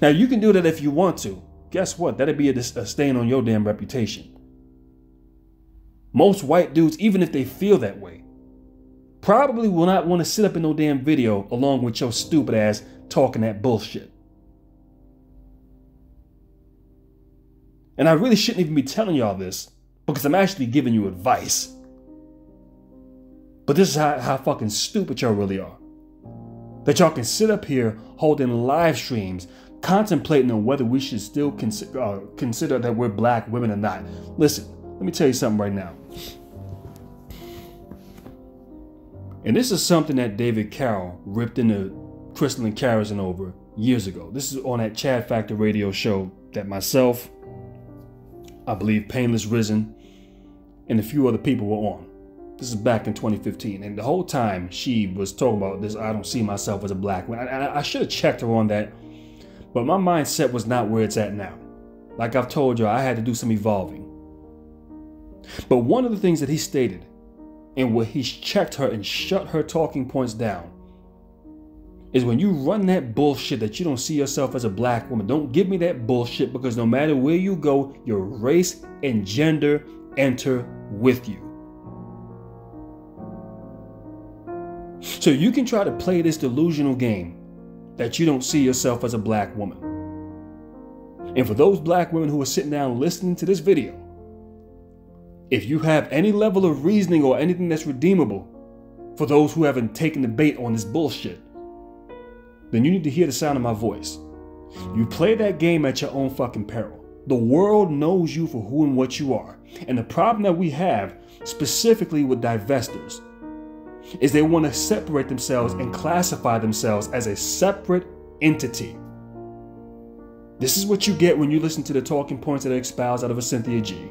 Now you can do that if you want to. Guess what? That'd be a stain on your damn reputation. Most white dudes, even if they feel that way, probably will not want to sit up in no damn video along with your stupid ass talking that bullshit. And I really shouldn't even be telling y'all this because I'm actually giving you advice. But this is how fucking stupid y'all really are. That y'all can sit up here holding live streams, contemplating on whether we should still consider that we're black women or not. Listen, let me tell you something right now. And this is something that David Carroll ripped into Crystal and Carrison over years ago. This is on that Chad Factor radio show that myself, I believe Painless Risen, and a few other people were on. This is back in 2015. And the whole time she was talking about this, I don't see myself as a black woman. I should have checked her on that, but my mindset was not where it's at now. Like I've told you, I had to do some evolving. But one of the things that he stated, and where he's checked her and shut her talking points down, is when you run that bullshit that you don't see yourself as a black woman. Don't give me that bullshit, because no matter where you go, your race and gender enter with you. So you can try to play this delusional game that you don't see yourself as a black woman. And for those black women who are sitting down listening to this video, if you have any level of reasoning or anything that's redeemable for those who haven't taken the bait on this bullshit, then you need to hear the sound of my voice. You play that game at your own fucking peril. The world knows you for who and what you are. And the problem that we have, specifically with divestors, is they want to separate themselves and classify themselves as a separate entity. This is what you get when you listen to the talking points that are espoused out of a Cynthia G,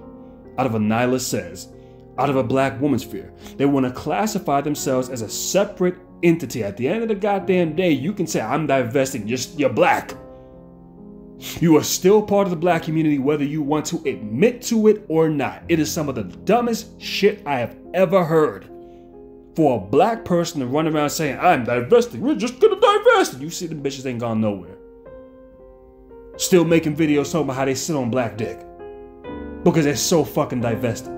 out of a Nyla Says, out of a black woman's fear. They want to classify themselves as a separate entity. At the end of the goddamn day, you can say, I'm divesting, you're black. You are still part of the black community, whether you want to admit to it or not. It is some of the dumbest shit I have ever heard. For a black person to run around saying, I'm divesting, we're just gonna divest. And you see the bitches ain't gone nowhere. Still making videos talking about how they sit on black dick. Because they're so fucking divested.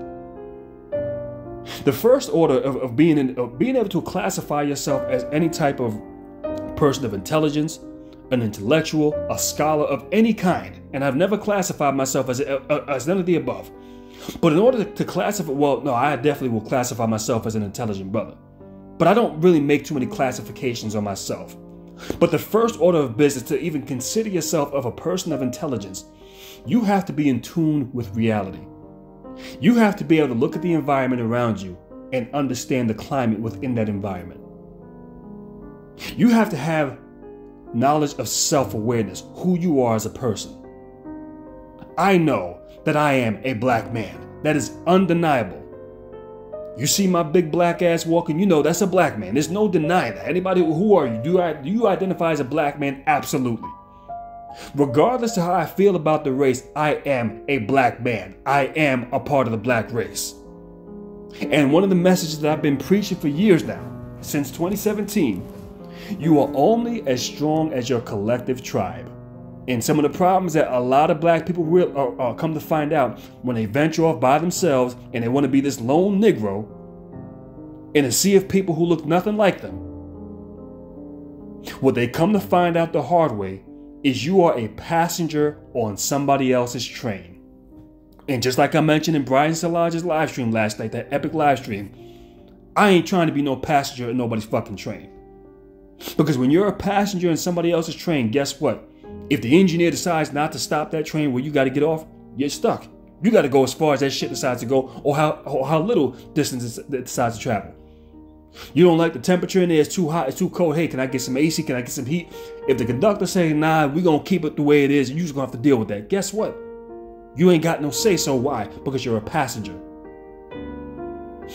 The first order of being able to classify yourself as any type of person of intelligence, an intellectual, a scholar of any kind, and I've never classified myself as none of the above. But in order to classify, well, no, I definitely will classify myself as an intelligent brother. But I don't really make too many classifications on myself. But the first order of business, to even consider yourself of a person of intelligence, you have to be in tune with reality. You have to be able to look at the environment around you and understand the climate within that environment. You have to have knowledge of self-awareness, who you are as a person. I know that I am a black man. That is undeniable. You see my big black ass walking, you know that's a black man. There's no denying that. Anybody, who are you? Do you identify as a black man? Absolutely. Regardless of how I feel about the race, I am a black man. I am a part of the black race. And one of the messages that I've been preaching for years now, since 2017, you are only as strong as your collective tribe. And some of the problems that a lot of black people come to find out when they venture off by themselves and they want to be this lone Negro in a sea of people who look nothing like them, what they come to find out the hard way is you are a passenger on somebody else's train. And just like I mentioned in Brian Solonge's live stream last night, that epic live stream, I ain't trying to be no passenger in nobody's fucking train. Because when you're a passenger in somebody else's train, guess what? If the engineer decides not to stop that train where you got to get off, you're stuck. You got to go as far as that shit decides to go, or how little distance it decides to travel. You don't like the temperature in there, it's too hot, it's too cold. Hey, can I get some AC? Can I get some heat? If the conductor say, nah, we're going to keep it the way it is, you're just going to have to deal with that. Guess what? You ain't got no say so. Why? Because you're a passenger.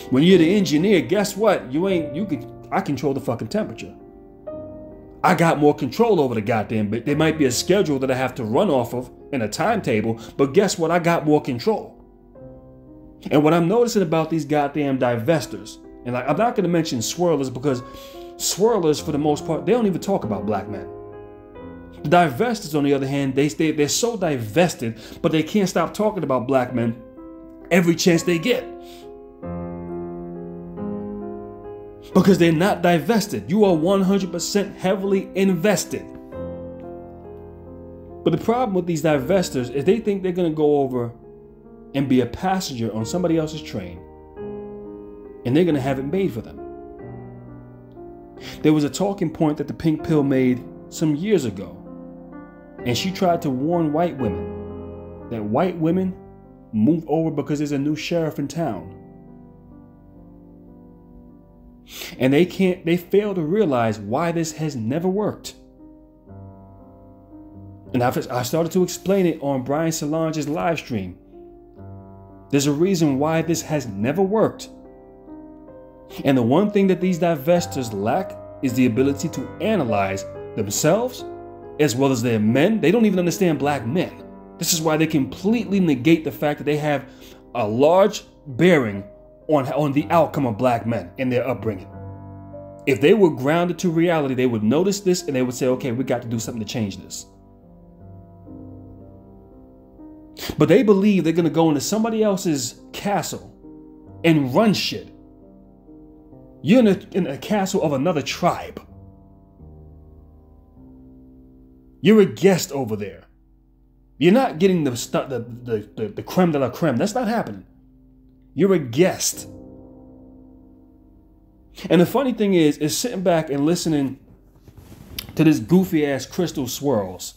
When you're the engineer, guess what? I control the fucking temperature. I got more control over the goddamn bit. There might be a schedule that I have to run off of and a timetable, but guess what? I got more control. And what I'm noticing about these goddamn divestors, and like, I'm not going to mention swirlers, because swirlers, for the most part, they don't even talk about black men. The divestors, on the other hand, they're so divested, but they can't stop talking about black men every chance they get. Because they're not divested. You are 100% heavily invested. But the problem with these divestors is they think they're going to go over and be a passenger on somebody else's train, and they're going to have it made for them. There was a talking point that the Pink Pill made some years ago, and she tried to warn white women that white women move over because there's a new sheriff in town. And they fail to realize why this has never worked. And I started to explain it on Brian Solonge's live stream. There's a reason why this has never worked. And the one thing that these divestors lack is the ability to analyze themselves as well as their men. They don't even understand black men. This is why they completely negate the fact that they have a large bearing on the outcome of black men in their upbringing. If they were grounded to reality, they would notice this and they would say, okay, we got to do something to change this. But they believe they're going to go into somebody else's castle and run shit. You're in a castle of another tribe. You're a guest over there. You're not getting the creme de la creme. That's not happening. You're a guest. And the funny thing is sitting back and listening to this goofy ass Crystal Swirls,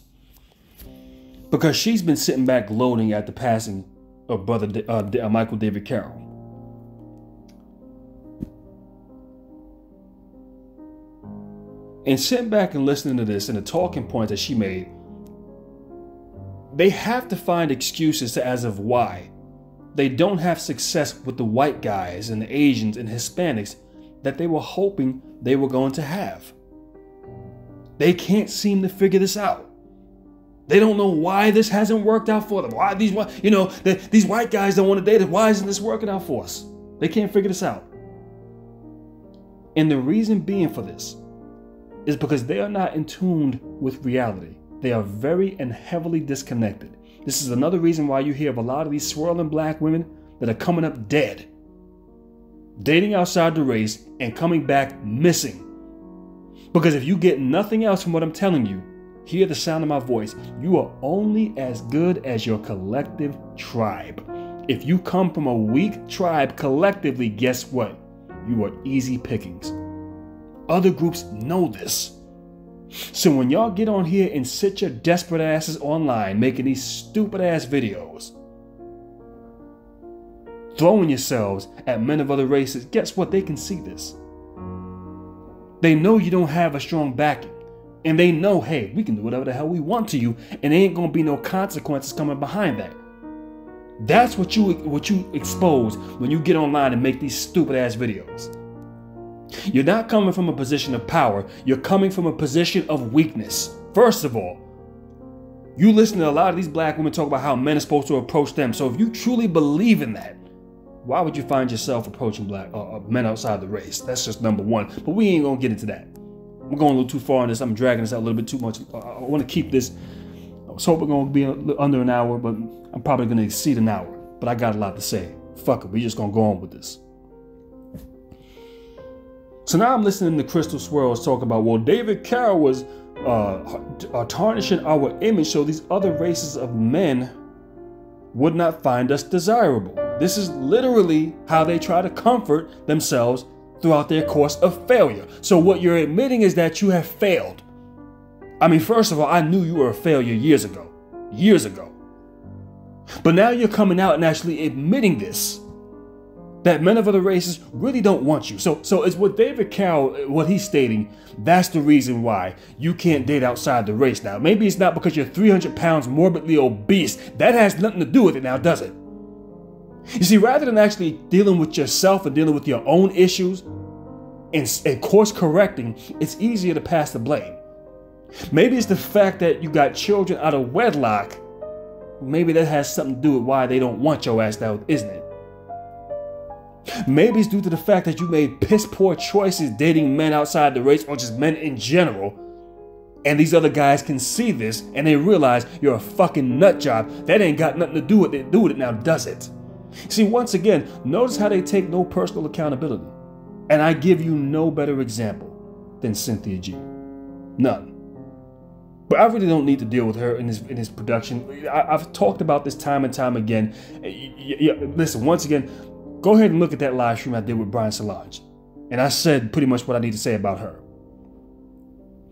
because she's been sitting back gloating at the passing of brother Michael David Carroll. And sitting back and listening to this and the talking points that she made, they have to find excuses as of why they don't have success with the white guys and the Asians and Hispanics that they were hoping they were going to have. They can't seem to figure this out. They don't know why this hasn't worked out for them. Why these white guys don't want to date us. Why isn't this working out for us? They can't figure this out. And the reason being for this is because they are not in tune with reality. They are very and heavily disconnected. This is another reason why you hear of a lot of these swirling black women that are coming up dead, dating outside the race and coming back missing. Because if you get nothing else from what I'm telling you, hear the sound of my voice. You are only as good as your collective tribe. If you come from a weak tribe collectively, guess what? You are easy pickings. Other groups know this. So when y'all get on here and sit your desperate asses online making these stupid ass videos, throwing yourselves at men of other races, guess what? They can see this. They know you don't have a strong backing. And they know, hey, we can do whatever the hell we want to you, and there ain't gonna be no consequences coming behind that. That's what you expose when you get online and make these stupid ass videos. You're not coming from a position of power. You're coming from a position of weakness. First of all, you listen to a lot of these black women talk about how men are supposed to approach them. So if you truly believe in that, why would you find yourself approaching men outside the race? That's just number one. But we ain't gonna get into that. I'm going a little too far on this. I'm dragging this out a little bit too much. I want to keep this. I was hoping we're going to be under an hour, but I'm probably going to exceed an hour. But I got a lot to say. Fuck it. We're just going to go on with this. So now I'm listening to Crystal Swirls talk about, well, David Carroll was tarnishing our image so these other races of men would not find us desirable. This is literally how they try to comfort themselves throughout their course of failure. So what you're admitting is that you have failed. I mean, first of all, I knew you were a failure years ago. But now you're coming out and actually admitting this, that men of other races really don't want you. So it's what David Carroll, what he's stating, that's the reason why you can't date outside the race now. Maybe it's not because you're 300 pounds morbidly obese. That has nothing to do with it now, does it? You see, rather than actually dealing with yourself and dealing with your own issues and course correcting, it's easier to pass the blame. Maybe it's the fact that you got children out of wedlock. Maybe that has something to do with why they don't want your ass now, isn't it? Maybe it's due to the fact that you made piss poor choices dating men outside the race or just men in general. And these other guys can see this and they realize you're a fucking nut job. That ain't got nothing to do with it now, does it? See, once again, notice how they take no personal accountability. And I give you no better example than Cynthia G. None. But I really don't need to deal with her in his production. I've talked about this time and time again. Listen, once again, go ahead and look at that live stream I did with Brian Solonge. And I said pretty much what I need to say about her.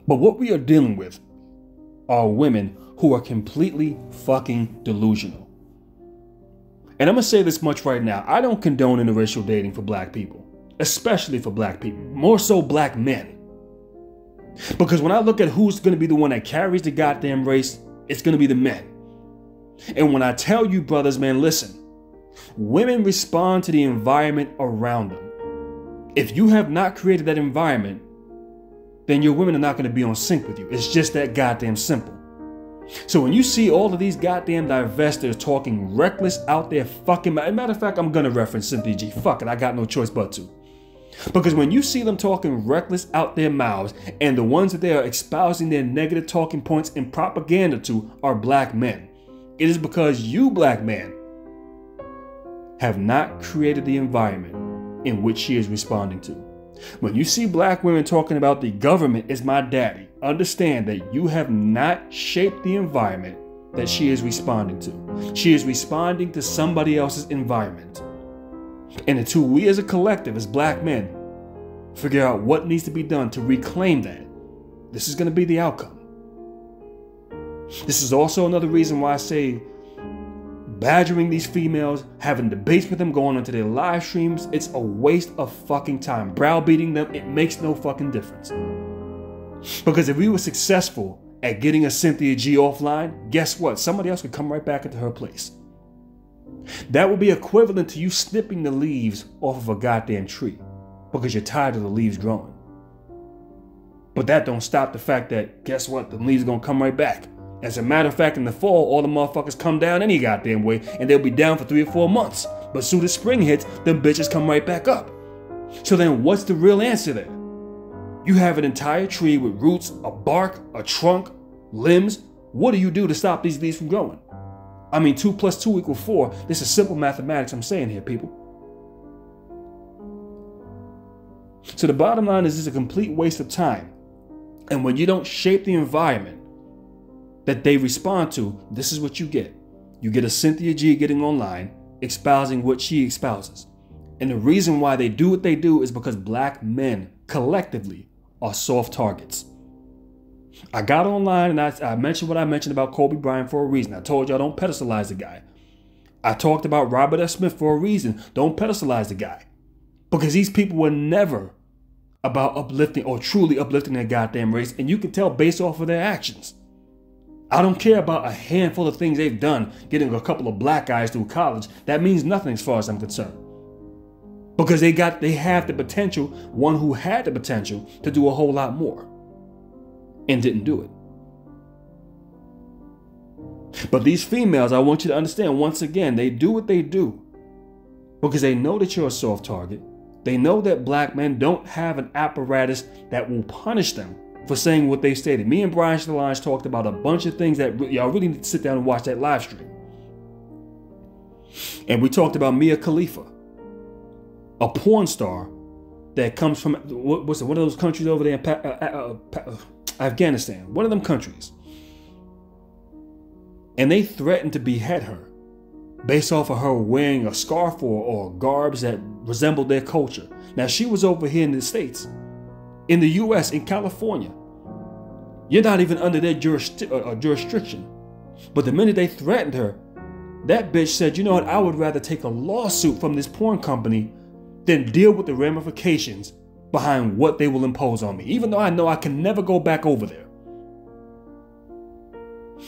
But what we are dealing with are women who are completely fucking delusional. And I'm going to say this much right now. I don't condone interracial dating for black people, especially for black people, more so black men. Because when I look at who's going to be the one that carries the goddamn race, it's going to be the men. And when I tell you, brothers, man, listen, women respond to the environment around them. If you have not created that environment, then your women are not going to be on sync with you. It's just that goddamn simple. So when you see all of these goddamn divestors talking reckless out there fucking, matter of fact, I'm going to reference Cynthia G. Fuck it, I got no choice but to. Because when you see them talking reckless out their mouths, and the ones that they are espousing their negative talking points and propaganda to are black men, it is because you black men have not created the environment in which she is responding to. When you see black women talking about the government is my daddy, understand that you have not shaped the environment that she is responding to. She is responding to somebody else's environment. And until we as a collective, as black men, figure out what needs to be done to reclaim that, this is going to be the outcome. This is also another reason why I say badgering these females, having debates with them, going onto their live streams, it's a waste of fucking time. Browbeating them, it makes no fucking difference. Because if we were successful at getting a Cynthia G offline, guess what? Somebody else could come right back into her place. That would be equivalent to you snipping the leaves off of a goddamn tree because you're tired of the leaves growing. But that don't stop the fact that, guess what? The leaves are gonna come right back. As a matter of fact, in the fall, all the motherfuckers come down any goddamn way, and they'll be down for 3 or 4 months. But soon as spring hits, them bitches come right back up. So then what's the real answer there? You have an entire tree with roots, a bark, a trunk, limbs. What do you do to stop these leaves from growing? I mean, 2 + 2 = 4. This is simple mathematics I'm saying here, people. So the bottom line is, it's a complete waste of time. And when you don't shape the environment that they respond to, this is what you get. You get a Cynthia G getting online, espousing what she espouses. And the reason why they do what they do is because black men collectively are soft targets. I got online and I mentioned what I mentioned about Kobe Bryant for a reason. I told y'all don't pedestalize the guy. I talked about Robert F. Smith for a reason. Don't pedestalize the guy. Because these people were never about uplifting or truly uplifting their goddamn race. And you can tell based off of their actions. I don't care about a handful of things they've done, getting a couple of black guys through college. That means nothing as far as I'm concerned. Because they have the potential, one who had the potential to do a whole lot more and didn't do it. But these females, I want you to understand, once again, they do what they do because they know that you're a soft target. They know that black men don't have an apparatus that will punish them for saying what they stated. Me and Brian Solonge talked about a bunch of things that y'all really need to sit down and watch that live stream. And we talked about Mia Khalifa, a porn star that comes from, what's it, one of those countries over there in Afghanistan, one of them countries. And they threatened to behead her based off of her wearing a scarf or garbs that resembled their culture. Now, she was over here in the States, in the US, in California. You're not even under their jurisdiction. But the minute they threatened her, that bitch said, you know what, I would rather take a lawsuit from this porn company than deal with the ramifications behind what they will impose on me, even though I know I can never go back over there.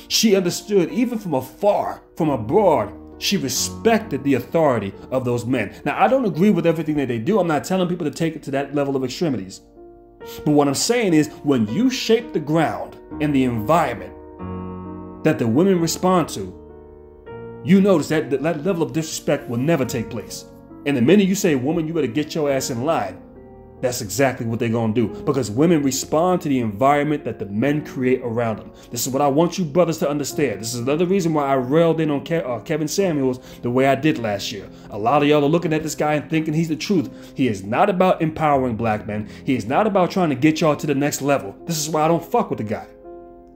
She understood, even from afar, from abroad, she respected the authority of those men. Now, I don't agree with everything that they do. I'm not telling people to take it to that level of extremities. But what I'm saying is, when you shape the ground and the environment that the women respond to, you notice that that level of disrespect will never take place. And the minute you say, woman, you better get your ass in line, that's exactly what they're going to do. Because women respond to the environment that the men create around them. This is what I want you brothers to understand. This is another reason why I railed in on Kevin Samuels the way I did last year. A lot of y'all are looking at this guy and thinking he's the truth. He is not about empowering black men. He is not about trying to get y'all to the next level. This is why I don't fuck with the guy.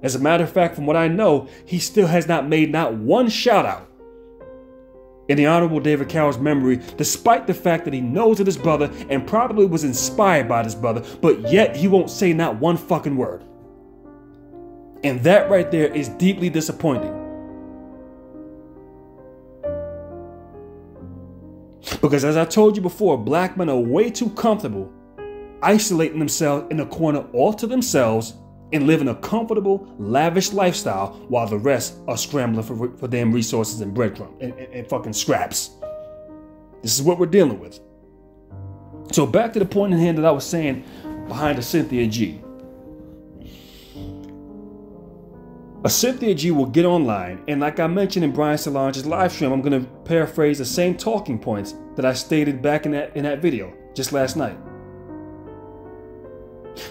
As a matter of fact, from what I know, he still has not made not one shout out in the Honorable David Carroll's memory, despite the fact that he knows of this brother and probably was inspired by this brother, but yet he won't say not one fucking word. And that right there is deeply disappointing. Because as I told you before, black men are way too comfortable isolating themselves in a corner all to themselves and living a comfortable, lavish lifestyle while the rest are scrambling for damn resources and breadcrumbs and fucking scraps. This is what we're dealing with. So back to the point in hand that I was saying behind a Cynthia G. A Cynthia G will get online, and like I mentioned in Brian Solonge's live stream, I'm going to paraphrase the same talking points that I stated back in that video just last night.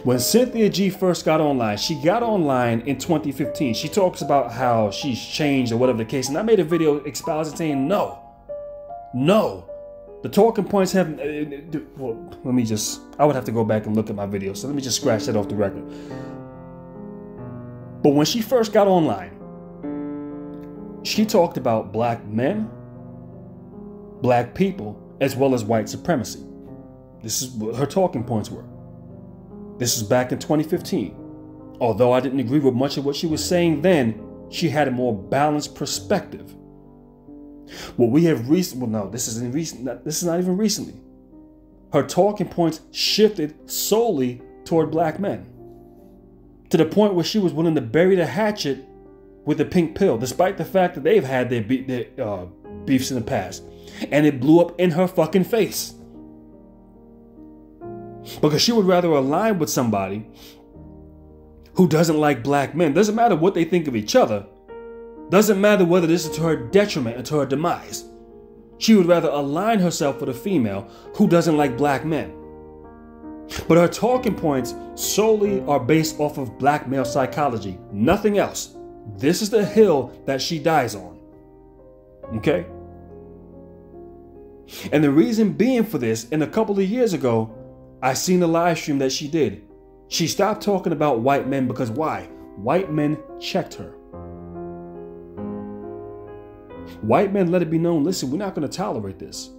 When Cynthia G first got online, she got online in 2015. She talks about how she's changed or whatever the case, and I made a video expounding saying no. The talking points have, well, I would have to go back and look at my video, so let me just scratch that off the record. But when she first got online, she talked about black men, black people, as well as white supremacy. This is what her talking points were. This is back in 2015. Although I didn't agree with much of what she was saying then, she had a more balanced perspective. What we have this is not even recently. Her talking points shifted solely toward black men, to the point where she was willing to bury the hatchet with the pink pill, despite the fact that they've had their beefs in the past. And it blew up in her fucking face. Because she would rather align with somebody who doesn't like black men. Doesn't matter what they think of each other. Doesn't matter whether this is to her detriment or to her demise. She would rather align herself with a female who doesn't like black men. But her talking points solely are based off of black male psychology, nothing else. This is the hill that she dies on. Okay? And the reason being for this, and a couple of years ago, I seen the live stream that she did. She stopped talking about white men because why? White men checked her. White men let it be known, listen, we're not going to tolerate this.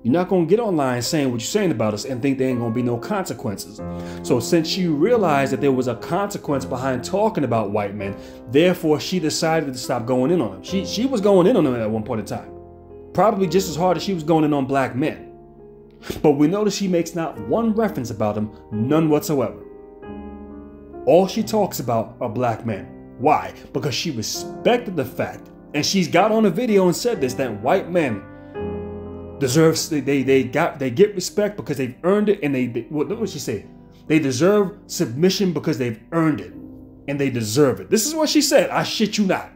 You're not going to get online saying what you're saying about us and think there ain't going to be no consequences. So since she realized that there was a consequence behind talking about white men, therefore she decided to stop going in on them. She was going in on them at one point in time. Probably just as hard as she was going in on black men. But we notice she makes not one reference about them, none whatsoever. All she talks about are black men. Why? Because she respected the fact, and she's got on a video and said this, that white men deserve, they get respect because they've earned it, and what did she say? They deserve submission because they've earned it, and they deserve it. This is what she said. I shit you not.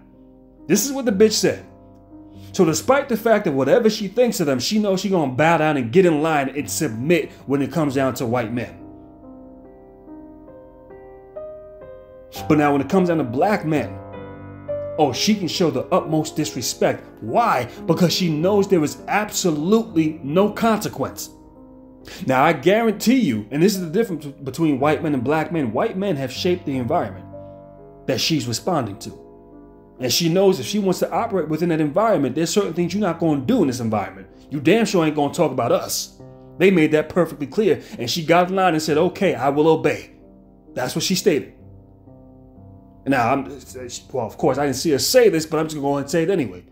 This is what the bitch said. So despite the fact that whatever she thinks of them, she knows she's going to bow down and get in line and submit when it comes down to white men. But now when it comes down to black men, oh, she can show the utmost disrespect. Why? Because she knows there is absolutely no consequence. Now I guarantee you, and this is the difference between white men and black men, white men have shaped the environment that she's responding to. And she knows if she wants to operate within that environment, there's certain things you're not going to do in this environment. You damn sure ain't going to talk about us. They made that perfectly clear. And she got in line and said, okay, I will obey. That's what she stated. Now, well, of course, I didn't see her say this, but I'm just going to go ahead and say it anyway.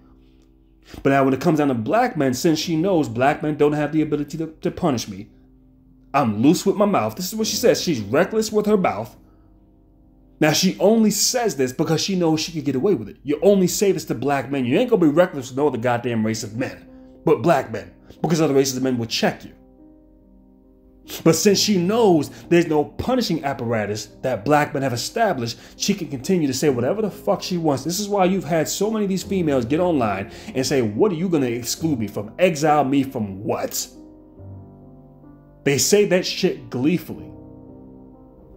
But now when it comes down to black men, since she knows black men don't have the ability to punish me, I'm loose with my mouth. This is what she says. She's reckless with her mouth. Now, she only says this because she knows she can get away with it. You only say this to black men. You ain't going to be reckless with no other goddamn race of men, but black men, because other races of men will check you. But since she knows there's no punishing apparatus that black men have established, she can continue to say whatever the fuck she wants. This is why you've had so many of these females get online and say, what are you going to exclude me from? Exile me from what? They say that shit gleefully.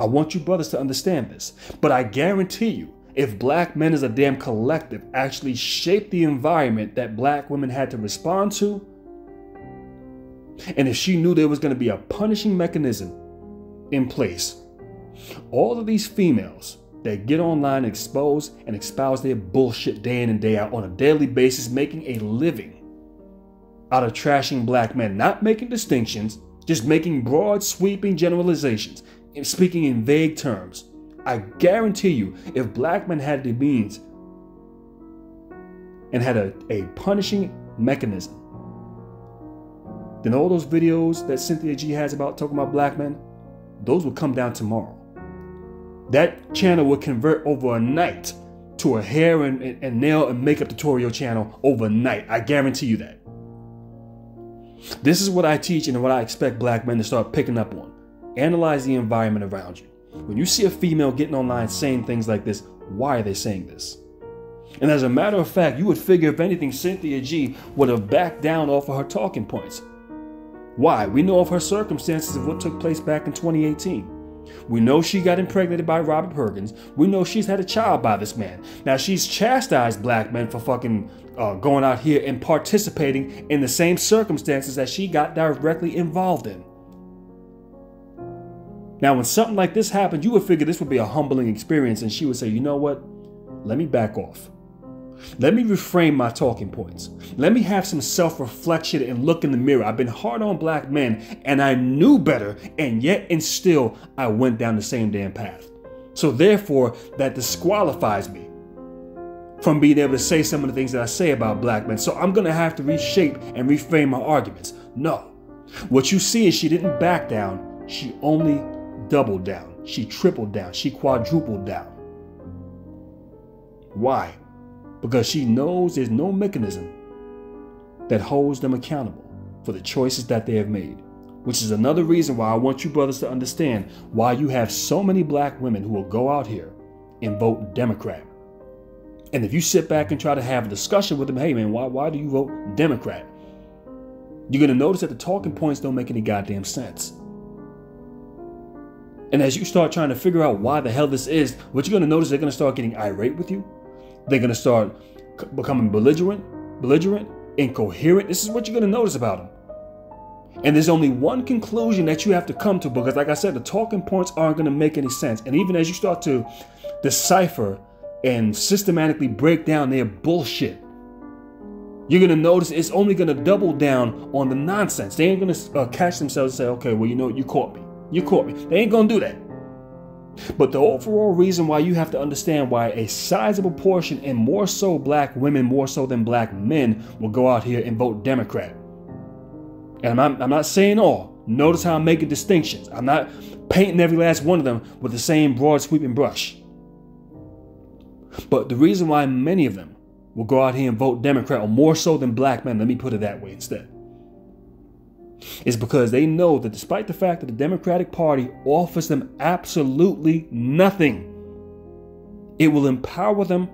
I want you brothers to understand this, but I guarantee you, if black men as a damn collective actually shaped the environment that black women had to respond to, and if she knew there was going to be a punishing mechanism in place, all of these females that get online and espouse their bullshit day in and day out on a daily basis, making a living out of trashing black men, not making distinctions, just making broad sweeping generalizations, and speaking in vague terms. I guarantee you, if black men had the means and had a punishing mechanism, then all those videos that Cynthia G has about talking about black men, those would come down tomorrow. That channel would convert overnight to a hair and nail and makeup tutorial channel overnight. I guarantee you that. This is what I teach and what I expect black men to start picking up on. Analyze the environment around you. When you see a female getting online saying things like this, why are they saying this? And as a matter of fact, you would figure, if anything, Cynthia G would have backed down off of her talking points. Why? We know of her circumstances of what took place back in 2018. We know she got impregnated by Robert Perkins. We know she's had a child by this man. Now, she's chastised black men for fucking going out here and participating in the same circumstances that she got directly involved in. Now, when something like this happened, you would figure this would be a humbling experience, and she would say, you know what? Let me back off. Let me reframe my talking points. Let me have some self-reflection and look in the mirror. I've been hard on black men and I knew better, and yet and still I went down the same damn path. So therefore, that disqualifies me from being able to say some of the things that I say about black men. So I'm going to have to reshape and reframe my arguments. No. What you see is she didn't back down. She only doubled down. She tripled down. She quadrupled down. Why? Because she knows there's no mechanism that holds them accountable for the choices that they have made, which is another reason why I want you brothers to understand why you have so many black women who will go out here and vote Democrat. And if you sit back and try to have a discussion with them, hey man, why do you vote Democrat? You're going to notice that the talking points don't make any goddamn sense. And as you start trying to figure out why the hell this is, what you're going to notice, they're going to start getting irate with you. They're going to start becoming belligerent, incoherent. This is what you're going to notice about them. And there's only one conclusion that you have to come to, because like I said, the talking points aren't going to make any sense. And even as you start to decipher and systematically break down their bullshit, you're going to notice it's only going to double down on the nonsense. They ain't going to catch themselves and say, okay, well, you know, you caught me. You caught me. They ain't going to do that. But the overall reason why you have to understand why a sizable portion, and more so black women, more so than black men, will go out here and vote Democrat. And I'm not saying all. Notice how I'm making distinctions. I'm not painting every last one of them with the same broad sweeping brush. But the reason why many of them will go out here and vote Democrat, or more so than black men, let me put it that way instead, is because they know that despite the fact that the Democratic Party offers them absolutely nothing, it will empower them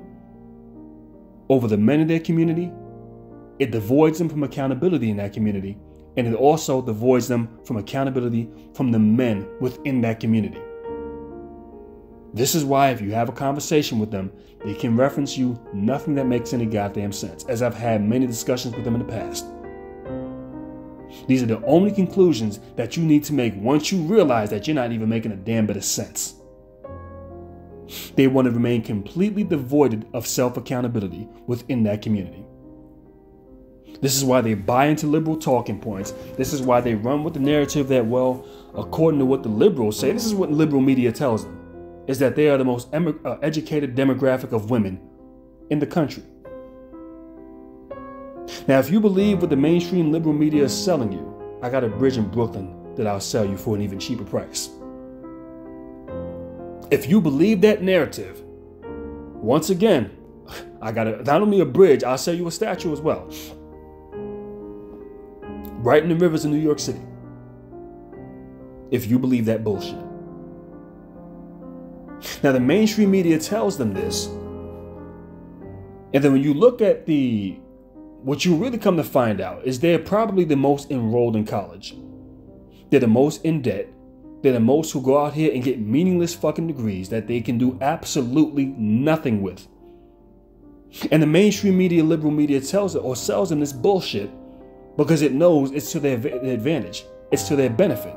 over the men in their community. It devoids them from accountability in that community. And it also devoids them from accountability from the men within that community. This is why if you have a conversation with them, they can reference you nothing that makes any goddamn sense, as I've had many discussions with them in the past. These are the only conclusions that you need to make once you realize that you're not even making a damn bit of sense. They want to remain completely devoid of self-accountability within that community. This is why they buy into liberal talking points. This is why they run with the narrative that, well, according to what the liberals say, this is what liberal media tells them, is that they are the most educated demographic of women in the country. Now, if you believe what the mainstream liberal media is selling you, I got a bridge in Brooklyn that I'll sell you for an even cheaper price. If you believe that narrative, once again, I got not only a bridge, I'll sell you a statue as well. Right in the rivers of New York City. If you believe that bullshit. Now, the mainstream media tells them this. And then when you look at what you really come to find out is they're probably the most enrolled in college. They're the most in debt. They're the most who go out here and get meaningless fucking degrees that they can do absolutely nothing with. And the mainstream media, liberal media tells it or sells them this bullshit because it knows it's to their advantage. It's to their benefit.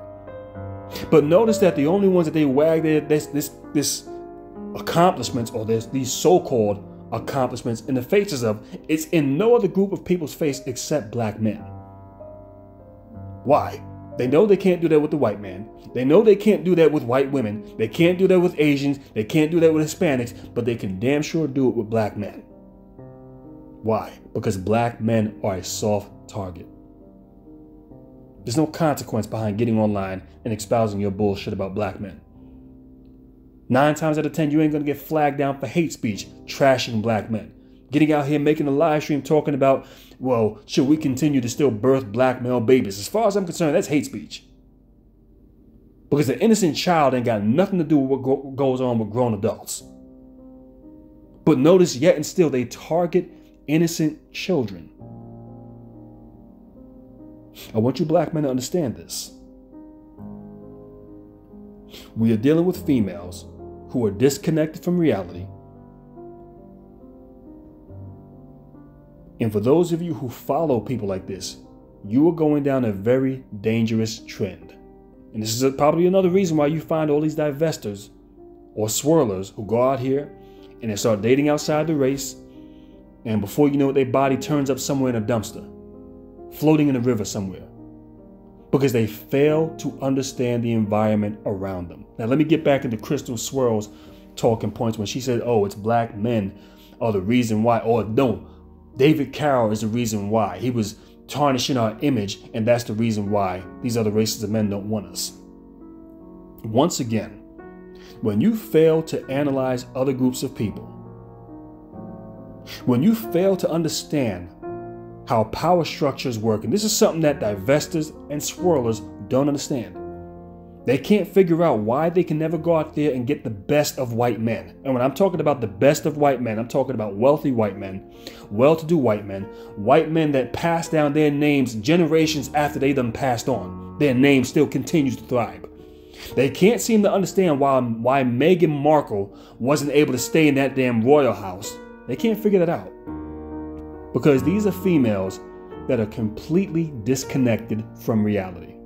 But notice that the only ones that they wag this accomplishments or these so-called accomplishments in the faces of, it's in no other group of people's face except black men. Why? They know they can't do that with the white man. They know they can't do that with white women. They can't do that with Asians. They can't do that with Hispanics, but they can damn sure do it with black men. Why? Because black men are a soft target. There's no consequence behind getting online and espousing your bullshit about black men. 9 times out of 10, you ain't gonna get flagged down for hate speech, trashing black men. Getting out here making a live stream talking about, well, should we continue to still birth black male babies? As far as I'm concerned, that's hate speech. Because the innocent child ain't got nothing to do with what goes on with grown adults. But notice, yet and still, they target innocent children. I want you black men to understand this. We are dealing with females who are disconnected from reality. And for those of you who follow people like this, you are going down a very dangerous trend. And this is probably another reason why you find all these divestors or swirlers who go out here and they start dating outside the race. And before you know it, their body turns up somewhere in a dumpster, floating in a river somewhere, because they fail to understand the environment around them. Now, let me get back into Crystal Swirl's talking points when she said, oh, it's black men are the reason why, or no, David Carroll is the reason why. He was tarnishing our image, and that's the reason why these other races of men don't want us. Once again, when you fail to analyze other groups of people, when you fail to understand how power structures work, and this is something that divestors and swirlers don't understand. They can't figure out why they can never go out there and get the best of white men. And when I'm talking about the best of white men, I'm talking about wealthy white men, well-to-do white men that pass down their names generations after they done passed on. Their name still continues to thrive. They can't seem to understand why Meghan Markle wasn't able to stay in that damn royal house. They can't figure that out. Because these are females that are completely disconnected from reality.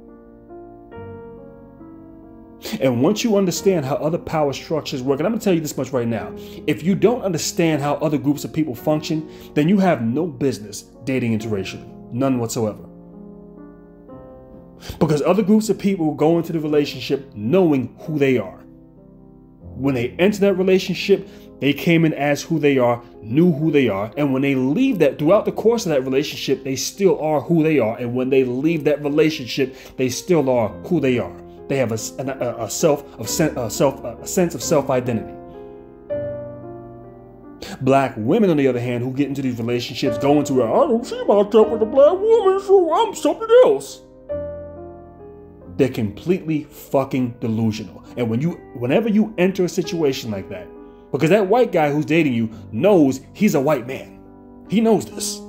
And once you understand how other power structures work, and I'm going to tell you this much right now, if you don't understand how other groups of people function, then you have no business dating interracially. None whatsoever. Because other groups of people go into the relationship knowing who they are. When they enter that relationship, they came in as who they are, knew who they are, and when they leave that, throughout the course of that relationship, they still are who they are, and when they leave that relationship, they still are who they are. They have a sense of self-identity. Black women, on the other hand, who get into these relationships, go into it, I don't see myself with a black woman, so I'm something else. They're completely fucking delusional. And whenever you enter a situation like that, because that white guy who's dating you knows he's a white man. He knows this.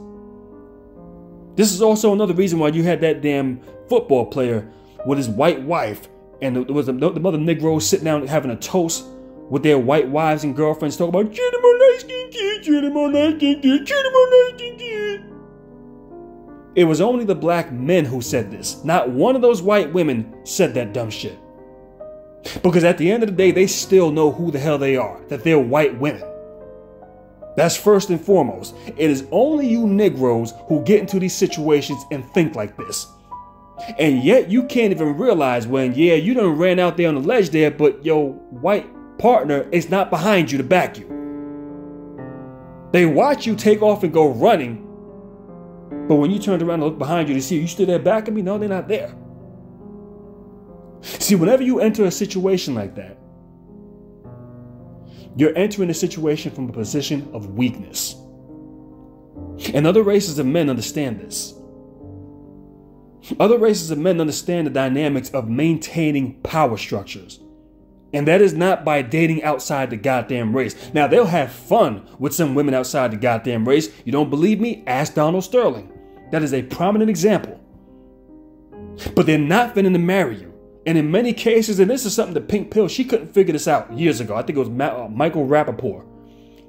This is also another reason why you had that damn football player with his white wife, and there was the mother Negroes sitting down having a toast with their white wives and girlfriends talking about It was only the black men who said this. Not one of those white women said that dumb shit. Because at the end of the day, they still know who the hell they are, that they're white women. That's first and foremost. It is only you Negroes who get into these situations and think like this. And yet you can't even realize when, yeah, you done ran out there on the ledge there, but your white partner is not behind you to back you. They watch you take off and go running, but when you turned around and looked behind you to see, you stood there backing me? No, they're not there. See, whenever you enter a situation like that, you're entering a situation from a position of weakness. And other races of men understand this. Other races of men understand the dynamics of maintaining power structures. And that is not by dating outside the goddamn race. Now, they'll have fun with some women outside the goddamn race. You don't believe me? Ask Donald Sterling. That is a prominent example. But they're not finna to marry you. And in many cases, and this is something that Pink Pill, she couldn't figure this out years ago. I think it was Michael Rappaport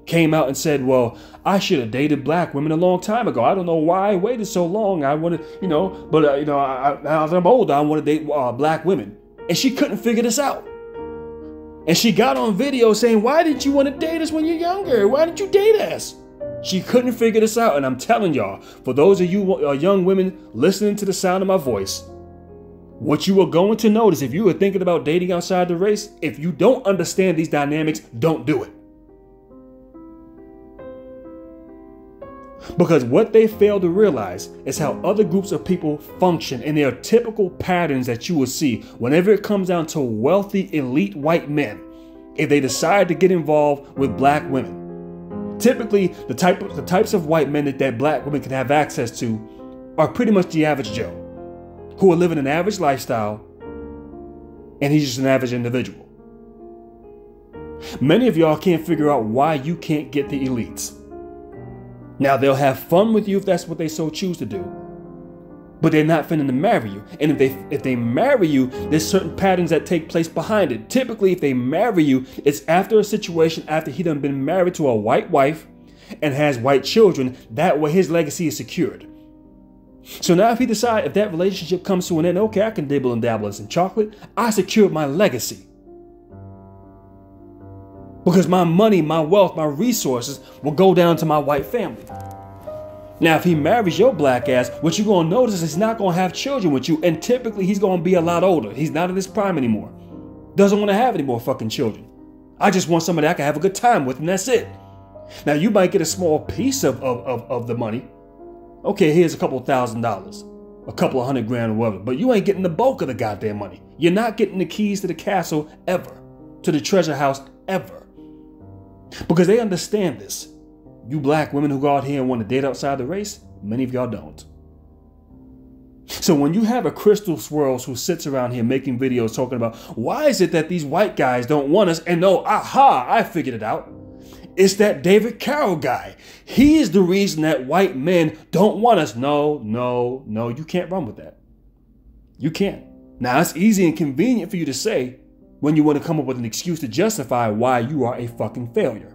came out and said, well, I should have dated black women a long time ago. I don't know why I waited so long. I wanted, now that I'm older, I want to date black women. And she couldn't figure this out. And she got on video saying, why didn't you want to date us when you're younger? Why didn't you date us? She couldn't figure this out. And I'm telling y'all, for those of you young women listening to the sound of my voice, What you are going to notice if you are thinking about dating outside the race, if you don't understand these dynamics, don't do it. Because what they fail to realize is how other groups of people function, and there are typical patterns that you will see whenever it comes down to wealthy, elite white men if they decide to get involved with black women. Typically, the types of white men that black women can have access to are pretty much the average Joe, who are living an average lifestyle, and he's just an average individual. Many of y'all can't figure out why you can't get the elites. Now, they'll have fun with you if that's what they so choose to do, but they're not finna to marry you. And if they marry you, there's certain patterns that take place behind it. Typically, if they marry you, it's after a situation after he done been married to a white wife and has white children. That way his legacy is secured. So now if he decides, if that relationship comes to an end, okay, I can dibble and dabble in some chocolate, I secured my legacy. Because my money, my wealth, my resources will go down to my white family. Now, if he marries your black ass, what you're going to notice is he's not going to have children with you. And typically, he's going to be a lot older. He's not in his prime anymore. Doesn't want to have any more fucking children. I just want somebody I can have a good time with, and that's it. Now, you might get a small piece of the money. Okay, here's a couple $1,000, a couple of $100 grand or whatever. But you ain't getting the bulk of the goddamn money. You're not getting the keys to the castle ever, to the treasure house ever. Because they understand this. You black women who go out here and want to date outside the race, many of y'all don't. So when you have a Crystal Swirls who sits around here making videos talking about why is it that these white guys don't want us, and no, aha, I figured it out. It's that David Carroll guy. He is the reason that white men don't want us. No, you can't run with that. You can't. Now, it's easy and convenient for you to say when you want to come up with an excuse to justify why you are a fucking failure.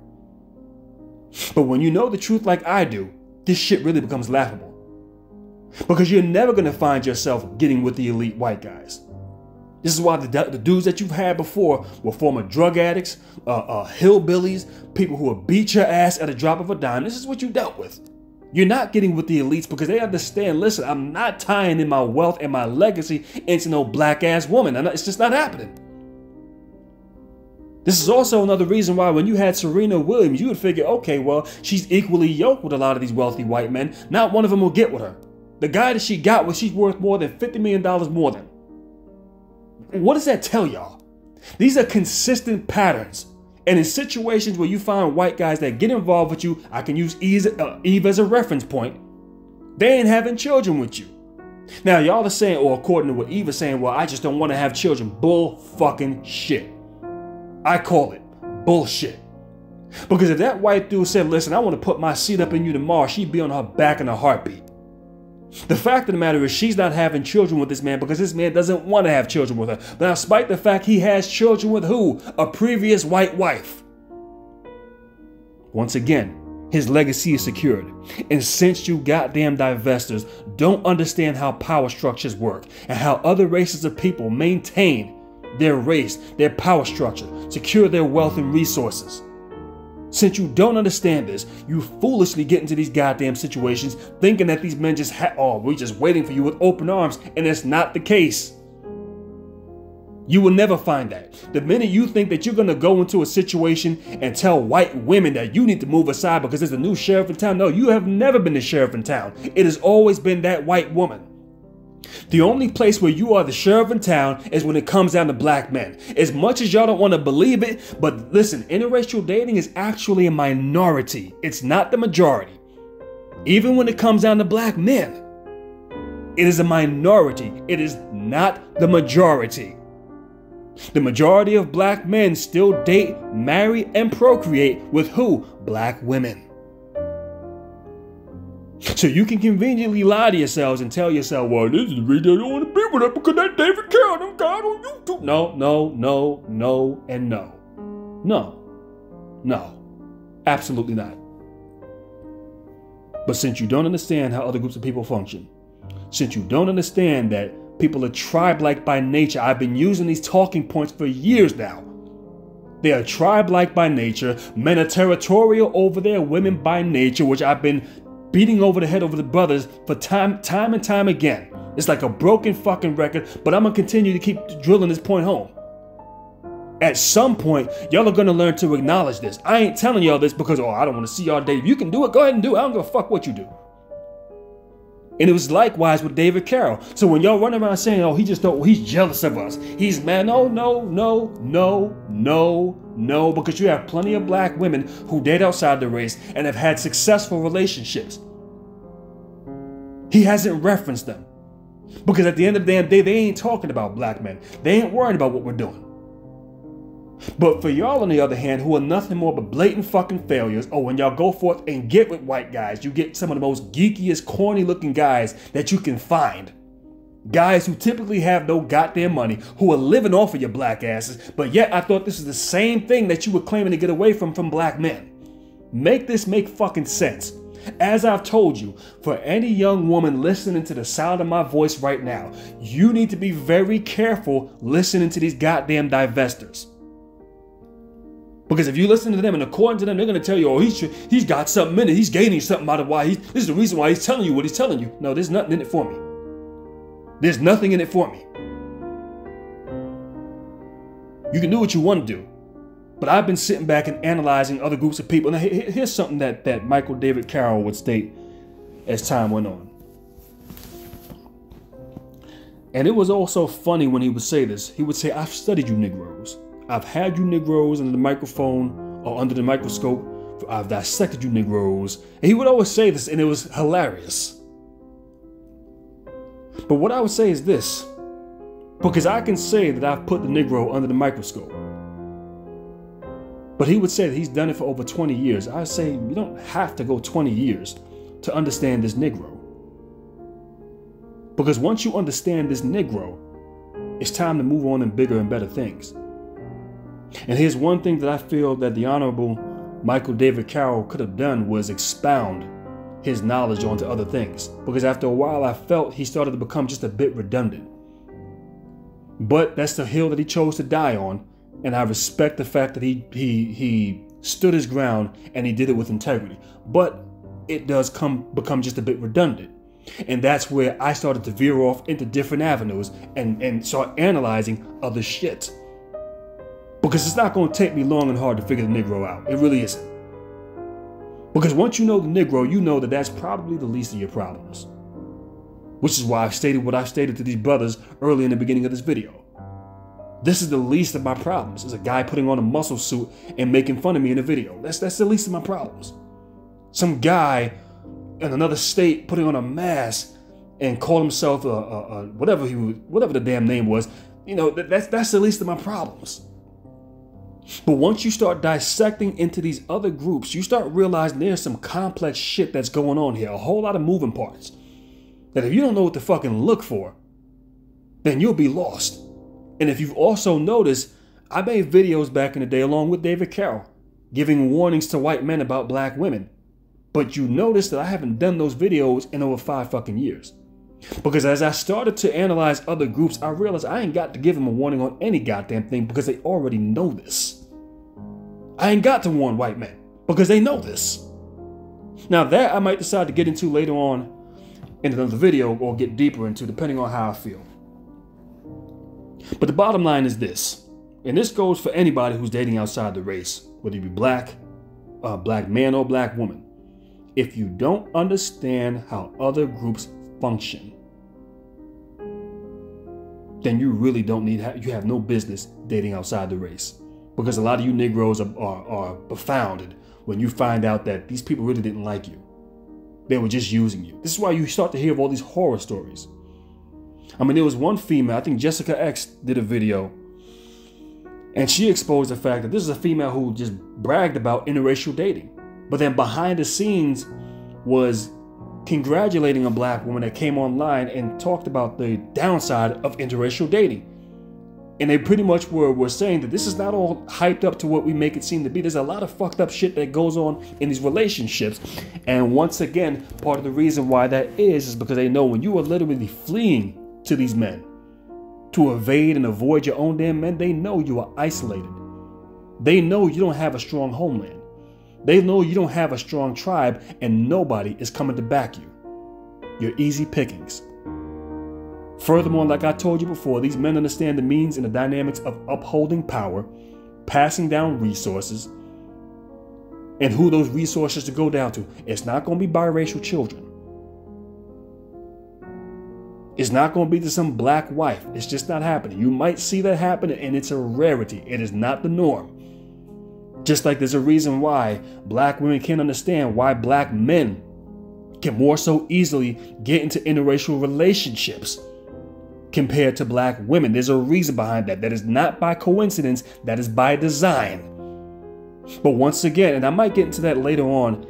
But when you know the truth like I do, this shit really becomes laughable. Because you're never going to find yourself getting with the elite white guys. This is why the dudes that you've had before were former drug addicts, hillbillies, people who will beat your ass at a drop of a dime. This is what you dealt with. You're not getting with the elites because they understand, listen, I'm not tying in my wealth and my legacy into no black ass woman. It's just not happening. This is also another reason why when you had Serena Williams, you would figure, okay, well, she's equally yoked with a lot of these wealthy white men. Not one of them will get with her. The guy that she got with, she's worth more than $50 million more than. What does that tell y'all? These are consistent patterns. And in situations where you find white guys that get involved with you, I can use Eve as a reference point, they ain't having children with you. Now, y'all are saying, or according to what Eve is saying, well, I just don't want to have children. Bull fucking shit. I call it bullshit. Because if that white dude said, listen, I want to put my seat up in you tomorrow, she'd be on her back in a heartbeat. The fact of the matter is she's not having children with this man because this man doesn't want to have children with her. But despite the fact he has children with who? A previous white wife. Once again, his legacy is secured. And since you goddamn divestors don't understand how power structures work and how other races of people maintain their race, their power structure, secure their wealth and resources. Since you don't understand this, you foolishly get into these goddamn situations thinking that these men just we're just waiting for you with open arms, and it's not the case. You will never find that. The minute you think that you're going to go into a situation and tell white women that you need to move aside because there's a new sheriff in town, no, you have never been the sheriff in town. It has always been that white woman. The only place where you are the sheriff in town is when it comes down to black men. As much as y'all don't want to believe it, but listen, interracial dating is actually a minority. It's not the majority. Even when it comes down to black men, it is a minority. It is not the majority. The majority of black men still date, marry, and procreate with who? Black women. So you can conveniently lie to yourselves and tell yourself, well, this is the reason I don't want to be with her because that David Carroll, them guys on YouTube. No, and no. No, absolutely not. But since you don't understand how other groups of people function, since you don't understand that people are tribe-like by nature, I've been using these talking points for years now. They are tribe-like by nature. Men are territorial over their women by nature, which I've been beating over the head over the brothers for time and time again. It's like a broken fucking record, but I'm going to continue to keep drilling this point home. At some point, y'all are going to learn to acknowledge this. I ain't telling y'all this because, I don't want to see y'all date. If you can do it, go ahead and do it. I don't give a fuck what you do. And it was likewise with David Carroll. So when y'all run around saying, he's jealous of us. He's mad. No, because you have plenty of black women who date outside the race and have had successful relationships. He hasn't referenced them. Because at the end of the damn day, they ain't talking about black men. They ain't worried about what we're doing. But for y'all, on the other hand, who are nothing more but blatant fucking failures, when y'all go forth and get with white guys, you get some of the most geekiest, corny looking guys that you can find. Guys who typically have no goddamn money, who are living off of your black asses, but yet I thought this is the same thing that you were claiming to get away from black men. Make this make fucking sense. As I've told you, for any young woman listening to the sound of my voice right now, you need to be very careful listening to these goddamn divestors. Because if you listen to them and according to them, they're going to tell you, he's got something in it. He's gaining something out of this is the reason why he's telling you what he's telling you. No, there's nothing in it for me. There's nothing in it for me. You can do what you want to do. But I've been sitting back and analyzing other groups of people. Now, here's something that Michael David Carroll would state as time went on. And it was also funny when he would say this. He would say, I've studied you Negroes. I've had you Negroes under the microphone or under the microscope. I've dissected you Negroes. And he would always say this, and it was hilarious. But what I would say is this, because I can say that I've put the Negro under the microscope. But he would say that he's done it for over 20 years. I say you don't have to go 20 years to understand this Negro. Because once you understand this Negro, it's time to move on in bigger and better things. And here's one thing that I feel that the Honorable Michael David Carroll could have done was expound his knowledge onto other things. Because after a while, I felt he started to become just a bit redundant. But that's the hill that he chose to die on. And I respect the fact that he stood his ground and he did it with integrity. But it does become just a bit redundant. And that's where I started to veer off into different avenues and start analyzing other shit. Because it's not going to take me long and hard to figure the Negro out. It really isn't. Because once you know the Negro, you know that that's probably the least of your problems. Which is why I've stated what I've stated to these brothers early in the beginning of this video. This is the least of my problems. It's a guy putting on a muscle suit and making fun of me in a video. That's the least of my problems. Some guy in another state putting on a mask and call himself whatever the damn name was. You know, that's the least of my problems. But once you start dissecting into these other groups, you start realizing there's some complex shit that's going on here. A whole lot of moving parts. That if you don't know what to fucking look for, then you'll be lost. And if you've also noticed, I made videos back in the day along with David Carroll, giving warnings to white men about black women. But you notice that I haven't done those videos in over 5 fucking years. Because as I started to analyze other groups, I realized I ain't got to give them a warning on any goddamn thing because they already know this. I ain't got to warn white men because they know this. Now that I might decide to get into later on in another video or get deeper into, depending on how I feel. But the bottom line is this, and this goes for anybody who's dating outside the race, whether you be black man or black woman. If you don't understand how other groups function, then you really don't you have no business dating outside the race. Because a lot of you Negroes are befounded when you find out that these people really didn't like you. They were just using you. This is why you start to hear of all these horror stories. I mean, there was one female, I think Jessica X did a video, and she exposed the fact that this is a female who just bragged about interracial dating. But then behind the scenes was congratulating a black woman that came online and talked about the downside of interracial dating. And they pretty much were saying that this is not all hyped up to what we make it seem to be. There's a lot of fucked up shit that goes on in these relationships. And once again, part of the reason why that is because they know when you are literally fleeing to these men to evade and avoid your own damn men, they know you are isolated. They know you don't have a strong homeland. They know you don't have a strong tribe and nobody is coming to back you. You're easy pickings. Furthermore, like I told you before, these men understand the means and the dynamics of upholding power, passing down resources, and who those resources to go down to. It's not going to be biracial children. It's not going to be to some black wife. It's just not happening. You might see that happen, and it's a rarity. It is not the norm. Just like there's a reason why black women can't understand why black men can more so easily get into interracial relationships compared to black women. There's a reason behind that. That is not by coincidence. That is by design. But once again, and I might get into that later on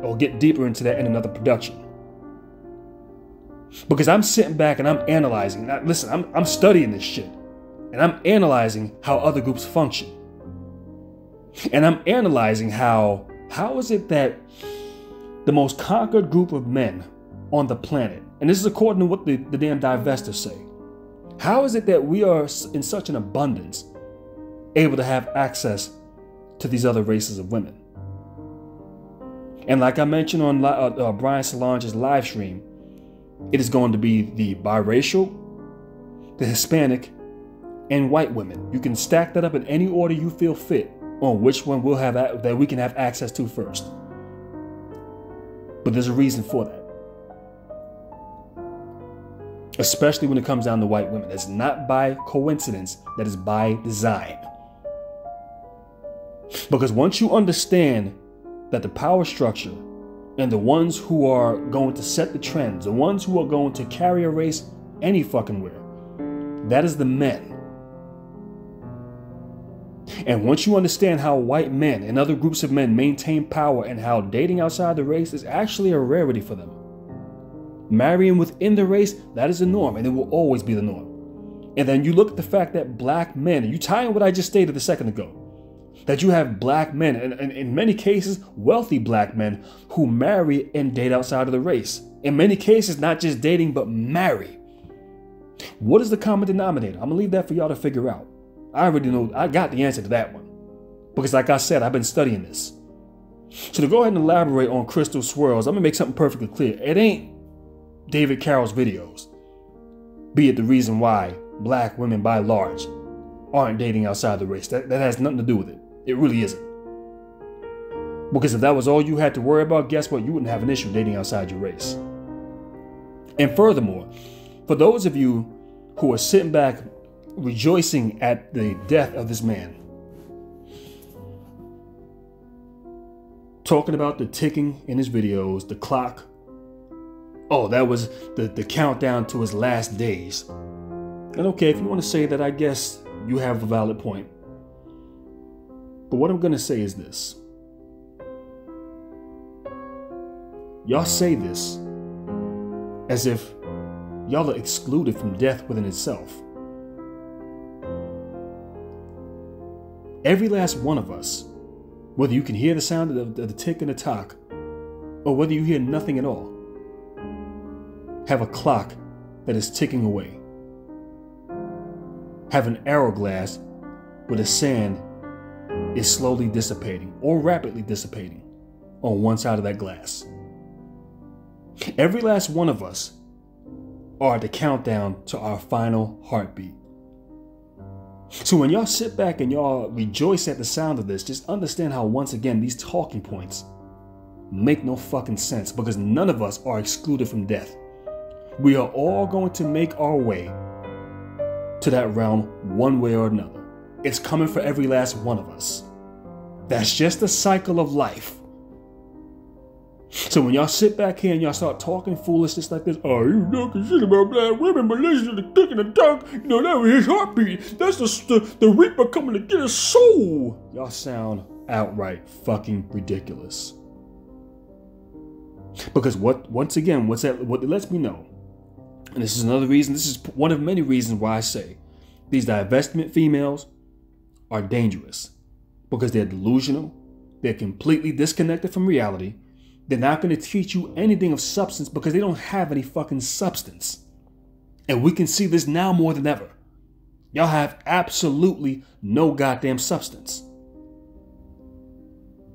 or get deeper into that in another production. Because I'm sitting back and I'm analyzing. Now, listen, I'm studying this shit. And I'm analyzing how other groups function. And I'm analyzing how is it that the most conquered group of men on the planet, and this is according to what the damn divestors say, how is it that we are in such an abundance able to have access to these other races of women? And like I mentioned on Brian Solonge's live stream, it is going to be the biracial, the Hispanic, and white women. You can stack that up in any order you feel fit on which one we'll have that we can have access to first. But there's a reason for that. Especially when it comes down to white women. That's not by coincidence. That is by design. Because once you understand that the power structure and the ones who are going to set the trends, the ones who are going to carry a race any fucking where, that is the men. And once you understand how white men and other groups of men maintain power and how dating outside the race is actually a rarity for them, marrying within the race, that is the norm, and it will always be the norm. And then you look at the fact that black men, and you tie in what I just stated a second ago, that you have black men, and in many cases, wealthy black men who marry and date outside of the race. In many cases, not just dating, but marry. What is the common denominator? I'm gonna leave that for y'all to figure out. I already know, I got the answer to that one. Because like I said, I've been studying this. So to go ahead and elaborate on crystal swirls, I'm gonna make something perfectly clear. It ain't David Carroll's videos, be it the reason why black women by large aren't dating outside the race. That has nothing to do with it. It really isn't. Because if that was all you had to worry about, guess what? You wouldn't have an issue dating outside your race. And furthermore, for those of you who are sitting back rejoicing at the death of this man, talking about the ticking in his videos, the clock, oh, that was the countdown to his last days. And okay, if you want to say that, I guess you have a valid point. But what I'm going to say is this. Y'all say this as if y'all are excluded from death within itself. Every last one of us, whether you can hear the sound of the tick and the tock, or whether you hear nothing at all, have a clock that is ticking away. Have an hourglass where the sand is slowly dissipating or rapidly dissipating on one side of that glass. Every last one of us are at the countdown to our final heartbeat. So when y'all sit back and y'all rejoice at the sound of this, just understand how once again these talking points make no fucking sense, because none of us are excluded from death. We are all going to make our way to that realm one way or another. It's coming for every last one of us. That's just the cycle of life. So when y'all sit back here and y'all start talking foolishness like this, oh, you talking shit about black women, but listen to the tick and the talk, you know, that was his heartbeat. That's the Reaper coming to get his soul. Y'all sound outright fucking ridiculous. Because what it lets me know, and this is another reason, this is one of many reasons why I say these divestment females are dangerous. Because they're delusional, they're completely disconnected from reality. They're not going to teach you anything of substance because they don't have any fucking substance. And we can see this now more than ever. Y'all have absolutely no goddamn substance.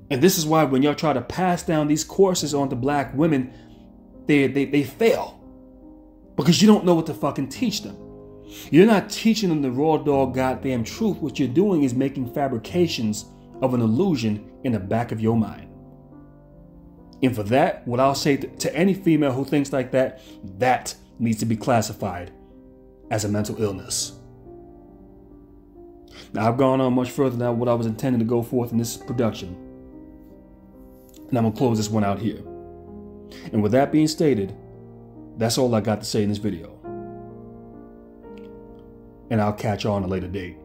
And this is why when y'all try to pass down these courses onto black women, they fail. Because you don't know what to fucking teach them. You're not teaching them the raw dog goddamn truth. What you're doing is making fabrications of an illusion in the back of your mind. And for that, what I'll say to any female who thinks like that, that needs to be classified as a mental illness. Now, I've gone on much further than what I was intending to go forth in this production. And I'm going to close this one out here. And with that being stated, that's all I got to say in this video. And I'll catch you on a later date.